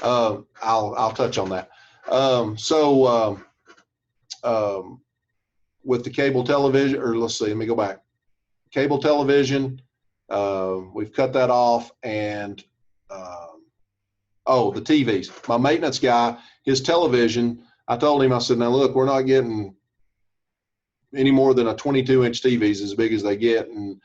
I'll touch on that. With the cable television, or let's see, let me go back. Cable television, we've cut that off, and the TVs. My maintenance guy, his television, I told him, I said, now look, we're not getting any more than a 22-inch TV, is as big as they get. And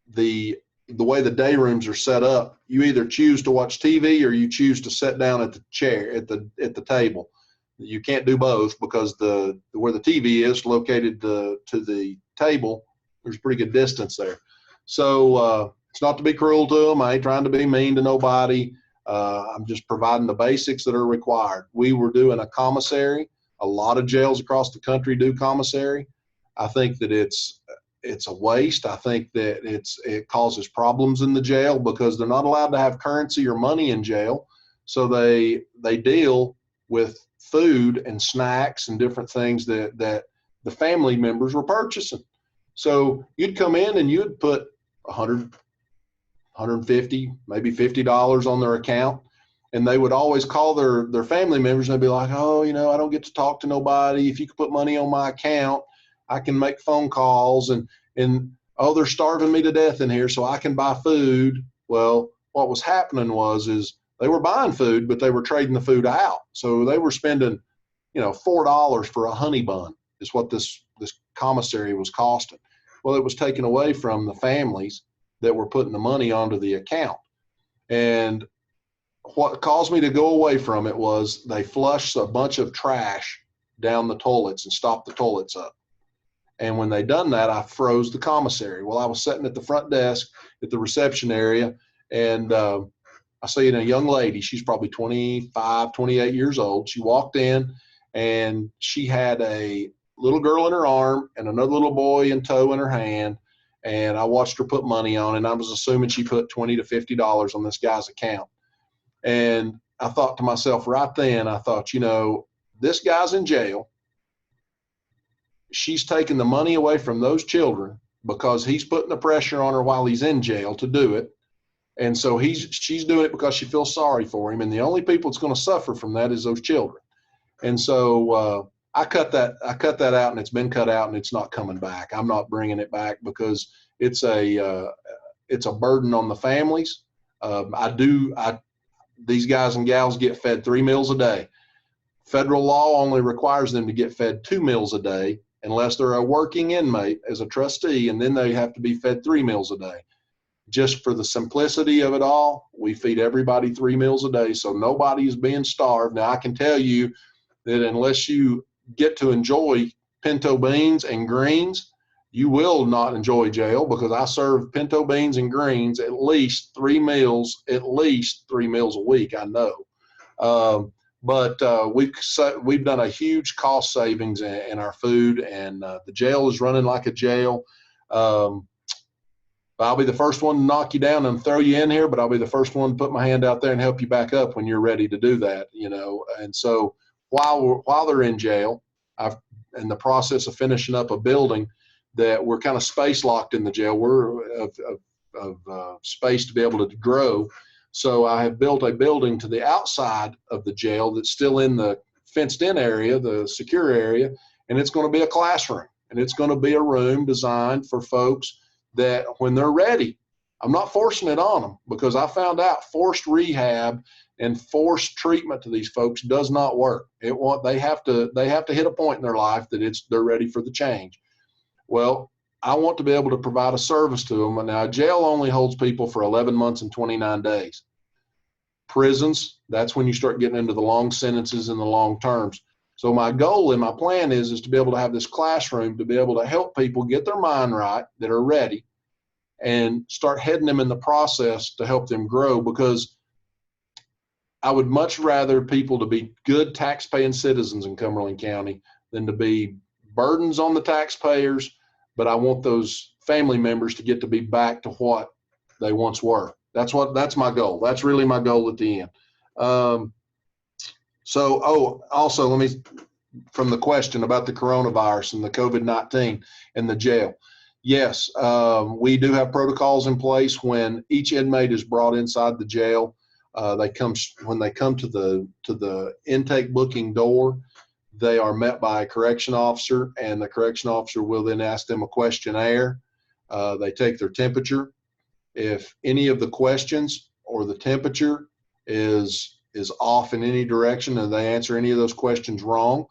the way the day rooms are set up, you either choose to watch TV or you choose to sit down at the chair, at the table. You can't do both, because where the TV is located to the table, there's a pretty good distance there. So it's not to be cruel to them. I ain't trying to be mean to nobody. I'm just providing the basics that are required. We were doing a commissary. A lot of jails across the country do commissary. I think that it's a waste. I think that it causes problems in the jail, because they're not allowed to have currency or money in jail. So they deal with food and snacks and different things that the family members were purchasing. So you'd come in and you'd put $100, $150, maybe $50 on their account. And they would always call their family members, and they'd be like, oh, I don't get to talk to nobody. If you could put money on my account, I can make phone calls, and oh, they're starving me to death in here, so I can buy food. Well, what was happening is They were buying food, but they were trading the food out. So they were spending, $4 for a honey bun is what this commissary was costing. Well, it was taken away from the families that were putting the money onto the account. And what caused me to go away from it was they flushed a bunch of trash down the toilets and stopped the toilets up. And when they done that, I froze the commissary. Well, I was sitting at the front desk at the reception area, and I seen a young lady. She's probably 25, 28 years old. She walked in, and she had a little girl in her arm and another little boy in tow in her hand. And I watched her put money on, and I was assuming she put $20 to $50 on this guy's account. And I thought to myself right then, I thought, this guy's in jail. She's taking the money away from those children because he's putting the pressure on her while he's in jail to do it. And so she's doing it because she feels sorry for him. And the only people that's going to suffer from that is those children. And so I cut that out, and it's been cut out, and it's not coming back. I'm not bringing it back because it's a burden on the families. These guys and gals get fed 3 meals a day. Federal law only requires them to get fed 2 meals a day unless they're a working inmate as a trustee, and then they have to be fed 3 meals a day. Just for the simplicity of it all, we feed everybody 3 meals a day, so nobody is being starved. Now, I can tell you that unless you get to enjoy pinto beans and greens, you will not enjoy jail, because I serve pinto beans and greens at least 3 meals a week, I know. But we've done a huge cost savings in our food, and the jail is running like a jail. I'll be the first one to knock you down and throw you in here, but I'll be the first one to put my hand out there and help you back up when you're ready to do that, And so while they're in jail, I've in the process of finishing up a building that we're kind of space locked in the jail. We're of space to be able to grow. So I have built a building to the outside of the jail that's still in the fenced in area, the secure area, and it's going to be a classroom, and it's going to be a room designed for folks that when they're ready, I'm not forcing it on them, because I found out forced rehab and forced treatment to these folks does not work. They have to hit a point in their life that they're ready for the change. Well, I want to be able to provide a service to them. Now, jail only holds people for 11 months and 29 days. Prisons, that's when you start getting into the long sentences and the long terms. So my goal and my plan is to be able to have this classroom to be able to help people get their mind right that are ready, and start heading them in the process to help them grow, because I would much rather people to be good taxpaying citizens in Cumberland County than to be burdens on the taxpayers. But I want those family members to get to be back to what they once were. That's my goal. That's really my goal at the end. Also, let me, from the question about the coronavirus and the COVID-19 and the jail. Yes, we do have protocols in place when each inmate is brought inside the jail. When they come to the intake booking door, they are met by a correction officer, and the correction officer will then ask them a questionnaire. They take their temperature. If any of the questions or the temperature is off in any direction and they answer any of those questions wrong,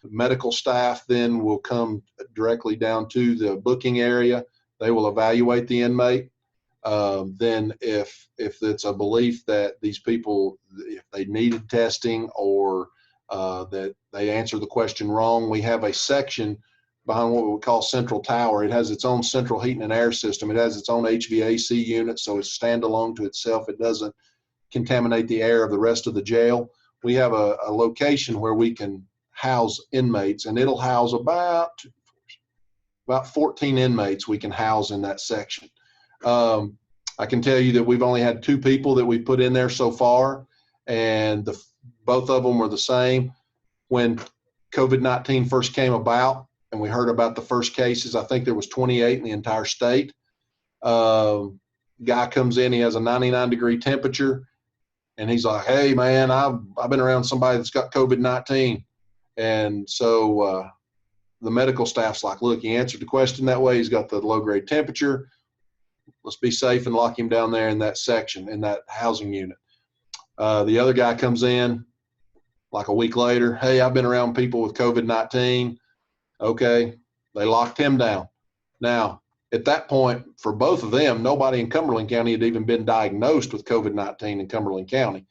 the medical staff then will come directly down to the booking area. They will evaluate the inmate. Then if it's a belief that these people, if they needed testing or that they answer the question wrong, we have a section behind what we call Central Tower. It has its own central heating and air system. It has its own HVAC unit, so it's standalone to itself. It doesn't contaminate the air of the rest of the jail. We have a location where we can house inmates, and it'll house about 14 inmates we can house in that section. I can tell you that we've only had 2 people that we've put in there so far, and both of them were the same. When COVID-19 first came about and we heard about the first cases, I think there was 28 in the entire state. Guy comes in, he has a 99-degree temperature, and he's like, "Hey man, I've been around somebody that's got COVID-19. And so the medical staff's like, "Look, he answered the question that way. He's got the low-grade temperature. Let's be safe and lock him down there in that section, in that housing unit." The other guy comes in like a week later. Hey, I've been around people with COVID-19. Okay, they locked him down. Now, at that point, for both of them, nobody in Cumberland County had even been diagnosed with COVID-19 in Cumberland County.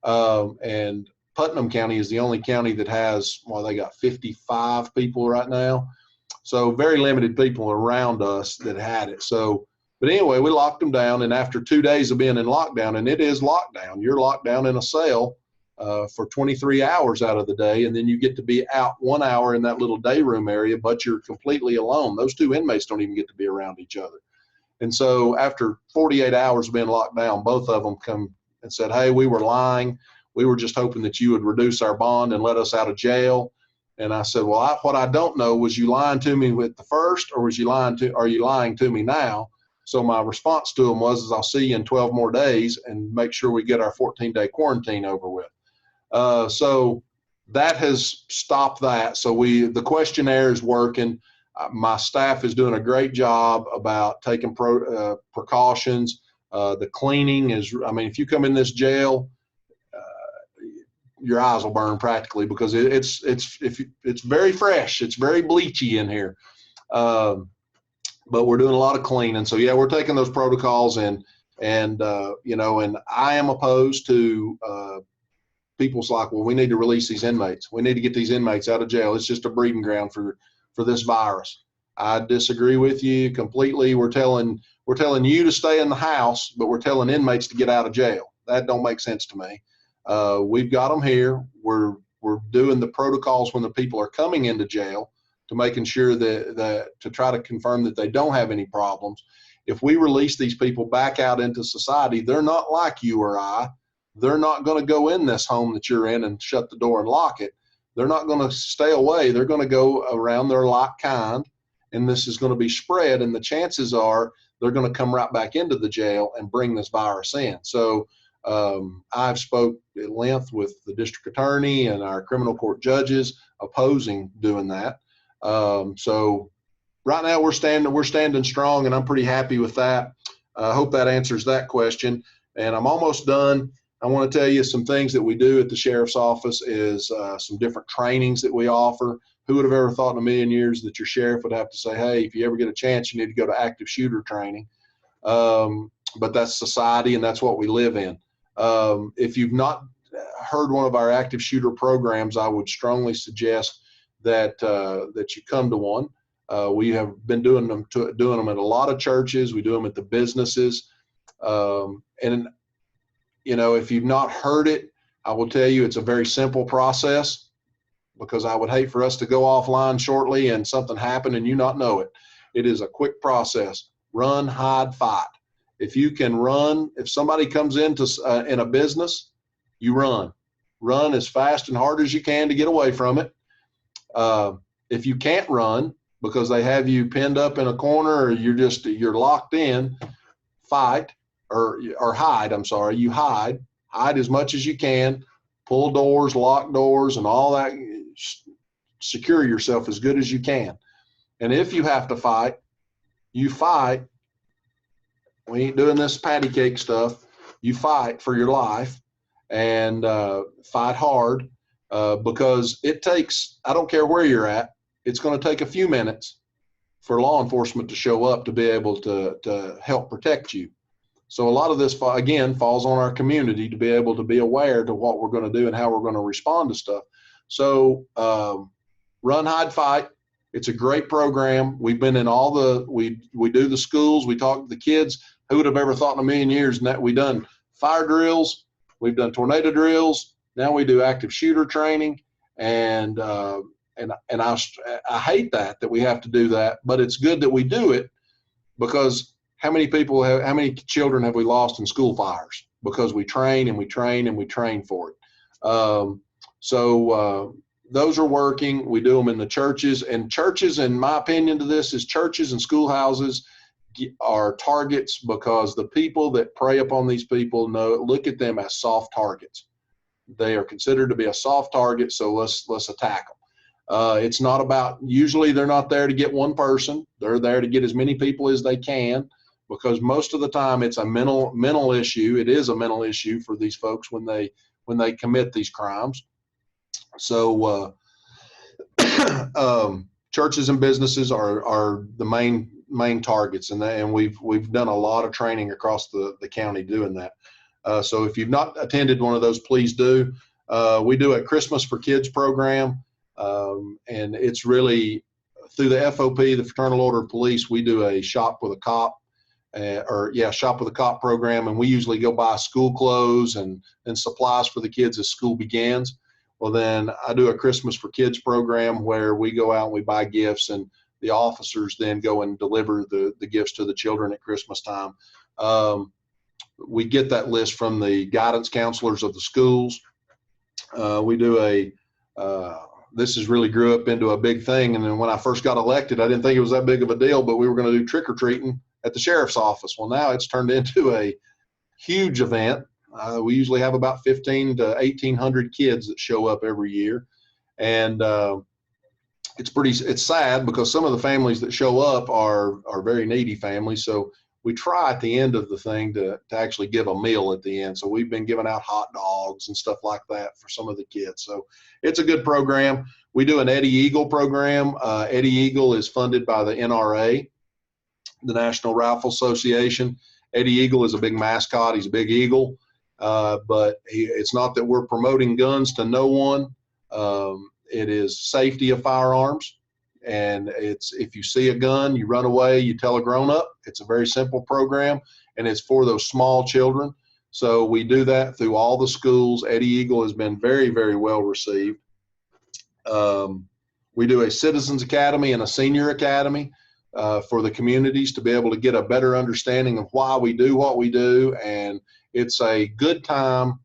And Putnam County is the only county that has, well, they got 55 people right now. So very limited people around us that had it. So, but anyway, we locked them down. And after 2 days of being in lockdown, and it is lockdown, you're locked down in a cell for 23 hours out of the day. And then you get to be out 1 hour in that little day room area, but you're completely alone. Those two inmates don't even get to be around each other. And so after 48 hours of being locked down, both of them come and said, hey, we were lying. We were just hoping that you would reduce our bond and let us out of jail. And I said, well, what I don't know, was you lying to me with the first, or are you lying to me now? So my response to him was, I'll see you in 12 more days and make sure we get our 14-day quarantine over with. So that has stopped that. So the questionnaire is working. My staff is doing a great job about taking precautions. The cleaning is, I mean, if you come in this jail, your eyes will burn practically, because it's very fresh. It's very bleachy in here. But we're doing a lot of cleaning. So yeah, we're taking those protocols and you know, and I am opposed to people's like, well, we need to release these inmates. We need to get these inmates out of jail. It's just a breeding ground for this virus. I disagree with you completely. We're telling you to stay in the house, but we're telling inmates to get out of jail. That don't make sense to me. We've got them here. We're doing the protocols when the people are coming into jail, to making sure that to try to confirm that they don't have any problems. If we release these people back out into society, they're not like you or I. They're not going to go in this home that you're in and shut the door and lock it. They're not going to stay away. They're going to go around their like kind, and this is going to be spread. And the chances are they're going to come right back into the jail and bring this virus in. So I've spoke at length with the district attorney and our criminal court judges opposing doing that. So right now we're standing strong, and I'm pretty happy with that. I hope that answers that question. And I'm almost done. I want to tell you some things that we do at the sheriff's office is some different trainings that we offer. Who would have ever thought in a million years that your sheriff would have to say, hey, if you ever get a chance, you need to go to active shooter training. But that's society, and that's what we live in. If you've not heard one of our active shooter programs, I would strongly suggest that you come to one. We have been doing them at a lot of churches. We do them at the businesses. And you know, if you've not heard it, I will tell you it's a very simple process, because I would hate for us to go offline shortly and something happen and you not know it. It is a quick process. Run, hide, fight. If you can run, if somebody comes into in a business, you run. Run as fast and hard as you can to get away from it. If you can't run because they have you pinned up in a corner, or you're locked in, fight or hide. I'm sorry, you hide as much as you can. Pull doors, lock doors, and all that. Secure yourself as good as you can. And if you have to fight, you fight. We ain't doing this patty cake stuff. You fight for your life, and fight hard, because it takes, I don't care where you're at, it's going to take a few minutes for law enforcement to show up to be able to help protect you. So a lot of this, again, falls on our community to be able to be aware to what we're going to do and how we're going to respond to stuff. So run, hide, fight. It's a great program. We've been in all we do the schools. We talk to the kids. Who would have ever thought in a million years that we've done fire drills, we've done tornado drills. Now we do active shooter training, and I hate that we have to do that, but it's good that we do it, because how many children have we lost in school fires because we train and we train and we train for it. So those are working. We do them in the churches, and churches, in my opinion to this, is churches and schoolhouses are targets, because the people that prey upon these people look at them as soft targets. They are considered to be a soft target, so let's attack them. It's not about, usually they're not there to get one person. They're there to get as many people as they can. because most of the time it's a mental issue. It is a mental issue for these folks when they commit these crimes. So churches and businesses are the main targets, and we've done a lot of training across the county doing that. So if you've not attended one of those, please do. We do a Christmas for Kids program, and it's really through the FOP, the Fraternal Order of Police. We do a Shop with a Cop, Shop with a Cop program, and we usually go buy school clothes and supplies for the kids as school begins. Well, then I do a Christmas for Kids program where we go out and we buy gifts, and the officers then go and deliver the gifts to the children at Christmas time. We get that list from the guidance counselors of the schools. We do this has really grew up into a big thing. And then when I first got elected, I didn't think it was that big of a deal, but we were going to do trick-or-treating at the sheriff's office. Well, now it's turned into a huge event. We usually have about 1,500 to 1,800 kids that show up every year. And it's sad because some of the families that show up are very needy families. So we try at the end of the thing to actually give a meal at the end. So we've been giving out hot dogs and stuff like that for some of the kids. So it's a good program. We do an Eddie Eagle program. Eddie Eagle is funded by the NRA, the National Rifle Association. Eddie Eagle is a big mascot. He's a big eagle. But it's not that we're promoting guns to no one. It is safety of firearms. And it's, if you see a gun, you run away, you tell a grown-up. It's a very simple program, and it's for those small children. So we do that through all the schools. Eddie Eagle has been very, very well received. We do a Citizens Academy and a Senior Academy for the communities to be able to get a better understanding of why we do what we do. And it's a good time,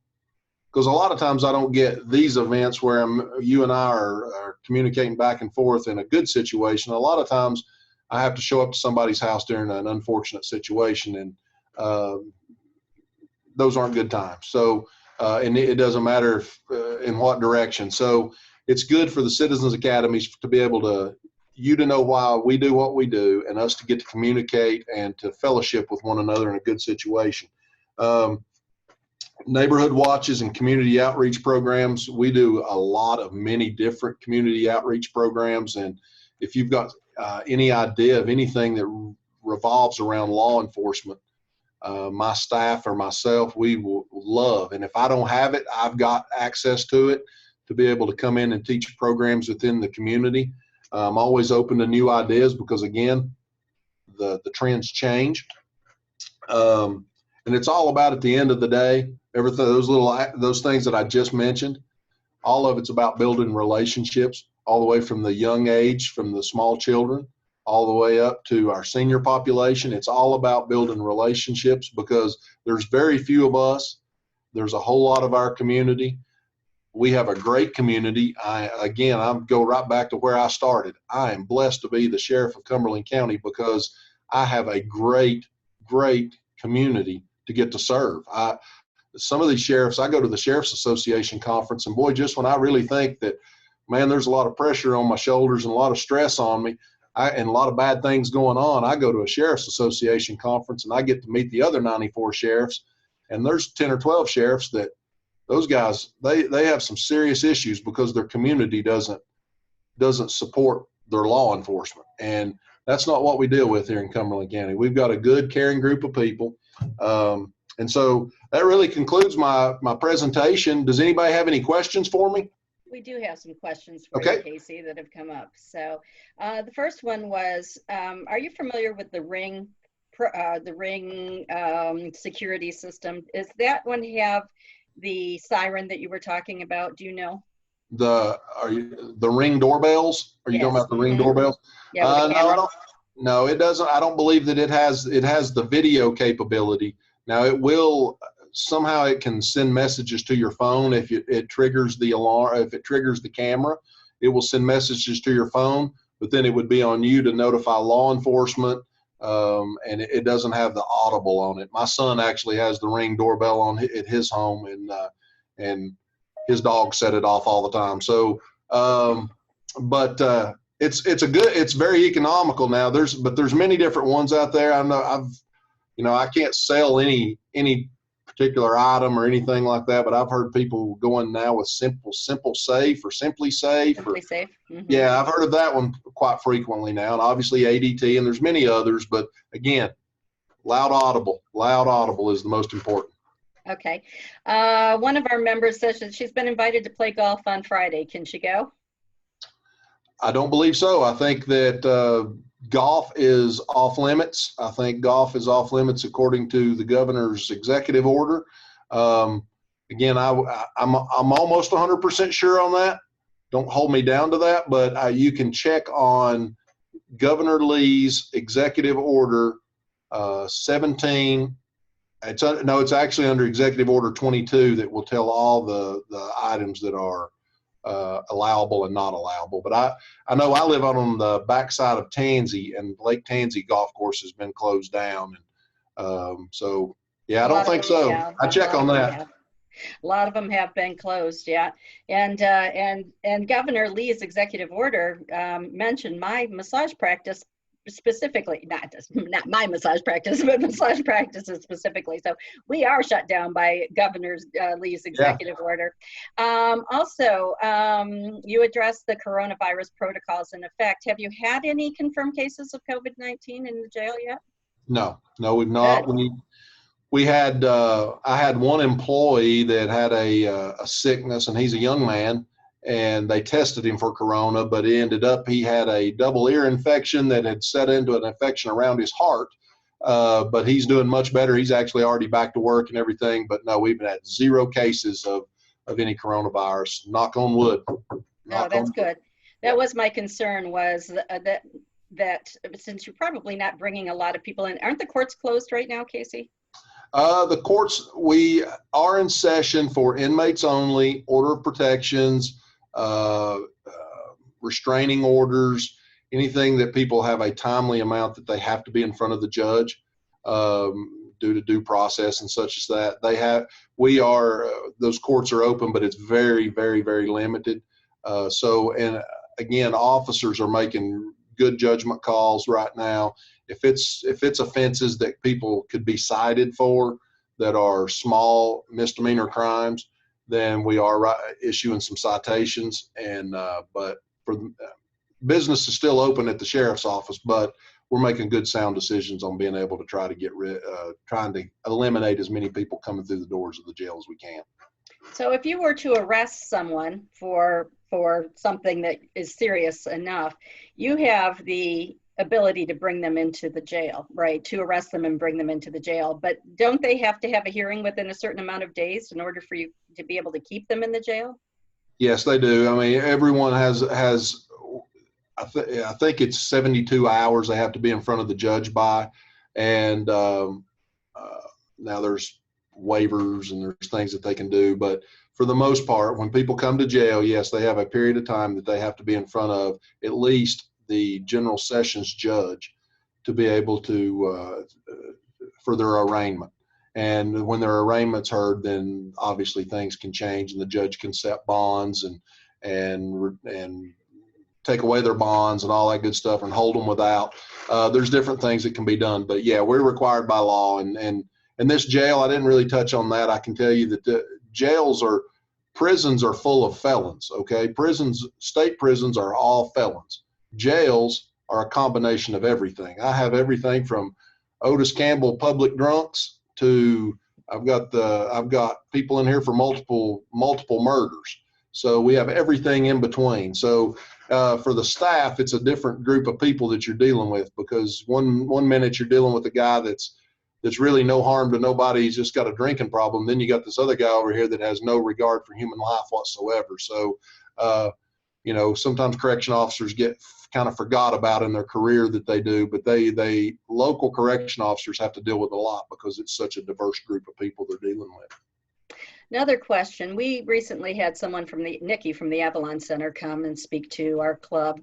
because a lot of times I don't get these events where you and I are communicating back and forth in a good situation. A lot of times I have to show up to somebody's house during an unfortunate situation, and those aren't good times. So, and it doesn't matter in what direction. So it's good for the Citizens Academies to be able to, you to know why we do what we do, and us to get to communicate and to fellowship with one another in a good situation. Neighborhood watches and community outreach programs. We do a lot of many different community outreach programs. And if you've got any idea of anything that revolves around law enforcement, my staff or myself, we will love. And if I don't have it, I've got access to it to be able to come in and teach programs within the community. I'm always open to new ideas because, again, the trends change. And it's all about, at the end of the day, everything, those things that I just mentioned, all of it's about building relationships all the way from the young age, from the small children, all the way up to our senior population. It's all about building relationships because there's very few of us. There's a whole lot of our community. We have a great community. I go right back to where I started. I am blessed to be the sheriff of Cumberland County because I have a great, great community to get to serve. Some of these sheriffs, I go to the Sheriff's Association conference, and boy, just when I really think that, man, there's a lot of pressure on my shoulders and a lot of stress on me, and a lot of bad things going on, I go to a Sheriff's Association conference and I get to meet the other 94 sheriffs. And there's 10 or 12 sheriffs that, those guys, they have some serious issues because their community doesn't support their law enforcement. And that's not what we deal with here in Cumberland County. We've got a good, caring group of people. And so that really concludes my presentation. Does anybody have any questions for me? We do have some questions for Okay. you, Casey, that have come up. So the first one was, are you familiar with the Ring security system? Does that one have the siren that you were talking about? Do you know? The Ring doorbells? Are you Yes. talking about the Ring doorbells? Yeah, with the camera. No, it doesn't. I don't believe that it has the video capability. Now it will, somehow it can send messages to your phone if it triggers the alarm. If it triggers the camera, it will send messages to your phone, but then it would be on you to notify law enforcement. And it doesn't have the audible on it. My son actually has the Ring doorbell on at his home, and his dog set it off all the time. So, it's very economical now. There's many different ones out there. I know you know, I can't sell any particular item or anything like that, but I've heard people going now with Simple Safe or Simply Safe. Simply Safe. Mhm. Yeah, I've heard of that one quite frequently now, and obviously ADT, and there's many others, but again, loud audible is the most important. Okay. One of our members says that she's been invited to play golf on Friday. Can she go? I don't believe so. I think that golf is off limits. I think golf is off limits according to the governor's executive order. Again, I'm almost 100% sure on that. Don't hold me down to that, but you can check on Governor Lee's executive order 17. It's actually under executive order 22 that will tell all the items that are allowable and not allowable. But I know I live on the backside of Tansy, and Lake Tansy golf course has been closed down. And so, yeah, I don't think so. Yeah, I check on that. A lot of them have been closed, yeah. And Governor Lee's executive order mentioned my massage practice specifically, not my massage practice, but massage practices specifically. So we are shut down by Governor Lee's executive order. Also, you addressed the coronavirus protocols in effect. Have you had any confirmed cases of COVID-19 in the jail yet? No, we've not. Good. We had I had one employee that had a sickness, and he's a young man, and they tested him for corona, but he had a double ear infection that had set into an infection around his heart. But he's doing much better. He's actually already back to work and everything. But no, we've had 0 cases of any coronavirus. Knock on wood. No, that's good. That was my concern, was that since you're probably not bringing a lot of people in, aren't the courts closed right now, Casey? The courts, we are in session for inmates only, order of protections, restraining orders, anything that people have a timely amount that they have to be in front of the judge due to due process and such as that. Those courts are open, but it's very, very, very limited. And again, officers are making good judgment calls right now. If it's offenses that people could be cited for that are small misdemeanor crimes, then we are issuing some citations. But for business is still open at the sheriff's office, but we're making good sound decisions on being able to try to trying to eliminate as many people coming through the doors of the jail as we can. So if you were to arrest someone for something that is serious enough, you have the ability to bring them into the jail, right? To arrest them and bring them into the jail. But don't they have to have a hearing within a certain amount of days in order for you to be able to keep them in the jail? Yes, they do. I mean, everyone has I think it's 72 hours they have to be in front of the judge by. And now there's waivers and there's things that they can do. But for the most part, when people come to jail, yes, they have a period of time that they have to be in front of at least the general sessions judge to be able to for their arraignment. And when their arraignment's heard, then obviously things can change, and the judge can set bonds and take away their bonds and all that good stuff and hold them without. There's different things that can be done, but yeah, we're required by law. And this jail, I didn't really touch on that. I can tell you that the prisons are full of felons. Okay, state prisons are all felons. Jails are a combination of everything. I have everything from Otis Campbell public drunks to I've got people in here for multiple murders. So we have everything in between. So for the staff, it's a different group of people that you're dealing with, because one minute you're dealing with a guy that's really no harm to nobody. He's just got a drinking problem. Then you got this other guy over here that has no regard for human life whatsoever. So, sometimes correction officers get kind of forgot about in their career that they do, but local correction officers have to deal with a lot because it's such a diverse group of people they're dealing with. Another question. We recently had someone Nikki from the Avalon Center come and speak to our club.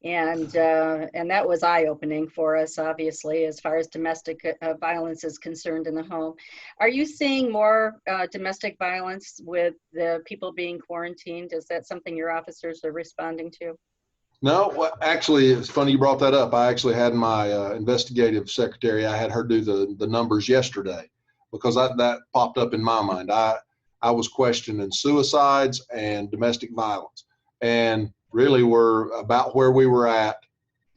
And that was eye-opening for us, obviously, as far as domestic violence is concerned in the home. Are you seeing more domestic violence with the people being quarantined? Is that something your officers are responding to? No, well, actually, it's funny you brought that up. I actually had my investigative secretary, I had her do the numbers yesterday because that popped up in my mind. I was questioning suicides and domestic violence, and really we're about where we were at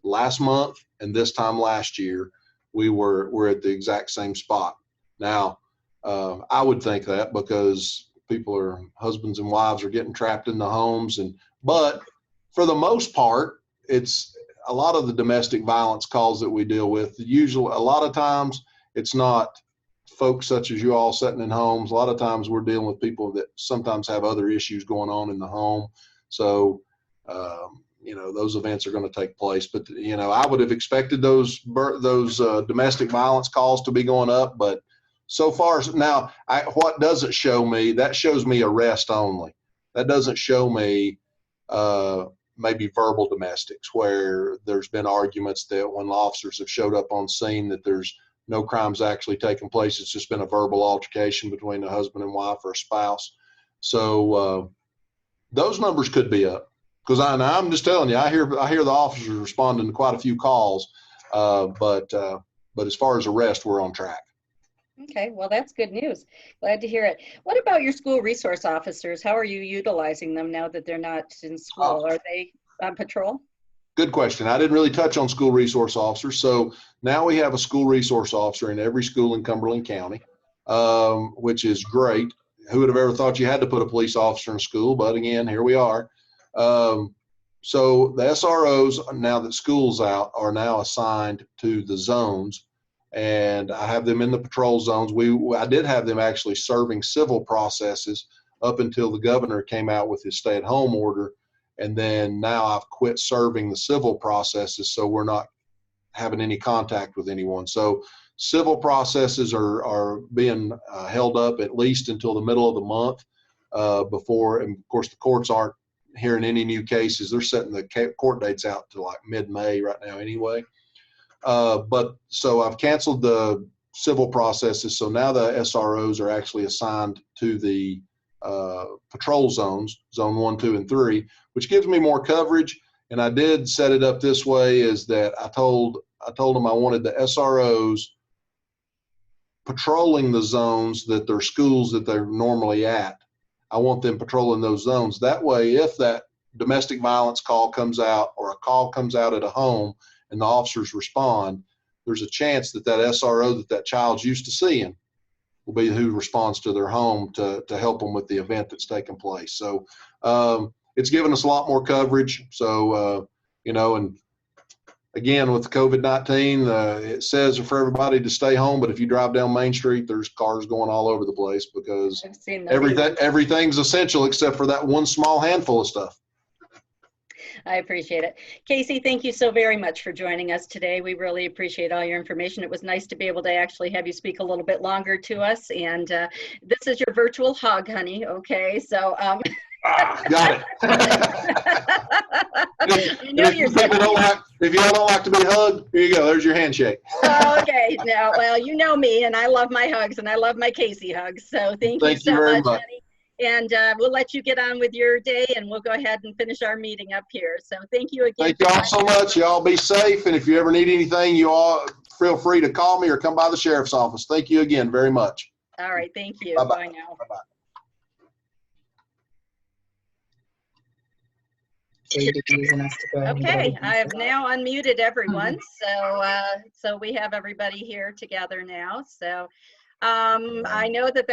last month and this time last year. We're at the exact same spot. Now, I would think that because husbands and wives are getting trapped in the homes, but for the most part, it's a lot of the domestic violence calls that we deal with. Usually, a lot of times, it's not folks such as you all sitting in homes. A lot of times, we're dealing with people that sometimes have other issues going on in the home. So, those events are going to take place. But I would have expected those domestic violence calls to be going up. But so far now, what does it show me? That shows me arrest only. That doesn't show me maybe verbal domestics where there's been arguments that when officers have showed up on scene that there's no crimes actually taking place. It's just been a verbal altercation between a husband and wife or a spouse. So those numbers could be up because I'm just telling you, I hear the officers responding to quite a few calls, but as far as arrest, we're on track. Okay, well, that's good news. Glad to hear it. What about your school resource officers? How are you utilizing them now that they're not in school? Are they on patrol? Good question. I didn't really touch on school resource officers. So now we have a school resource officer in every school in Cumberland County, which is great. Who would have ever thought you had to put a police officer in school? But again, here we are. So the SROs, now that school's out, are now assigned to the zones. And I have them in the patrol zones. I did have them actually serving civil processes up until the governor came out with his stay-at-home order. And then now I've quit serving the civil processes, so we're not having any contact with anyone. So civil processes are being held up at least until the middle of the month before, and of course the courts aren't hearing any new cases. They're setting the court dates out to like mid-May right now anyway. But so I've canceled the civil processes. So now the SROs are actually assigned to the patrol zones, zone 1, 2, and 3, which gives me more coverage. And I did set it up this way is that I told them I wanted the SROs patrolling the zones that their schools that they're normally at. I want them patrolling those zones. That way, if that domestic violence call comes out or a call comes out at a home and the officers respond, there's a chance that SRO that child's used to seeing will be who responds to their home to help them with the event that's taking place. So it's given us a lot more coverage. So, and again, with COVID-19, it says for everybody to stay home, but if you drive down Main Street, there's cars going all over the place because everything's essential except for that one small handful of stuff. I appreciate it. Casey, thank you so very much for joining us today. We really appreciate all your information. It was nice to be able to actually have you speak a little bit longer to us. And this is your virtual hug, honey. Okay, so. Got it. If y'all don't like to be hugged, here you go. There's your handshake. Okay. No, well, you know me, and I love my hugs, and I love my Casey hugs. So thank you so much, honey. And we'll let you get on with your day, and we'll go ahead and finish our meeting up here. So thank you again. Thank you all so much. Y'all be safe. And if you ever need anything, you all feel free to call me or come by the sheriff's office. Thank you again very much. All right. Thank you. Bye-bye. Bye now. Bye-bye. Okay, I have now unmuted everyone. So we have everybody here together now. So I know that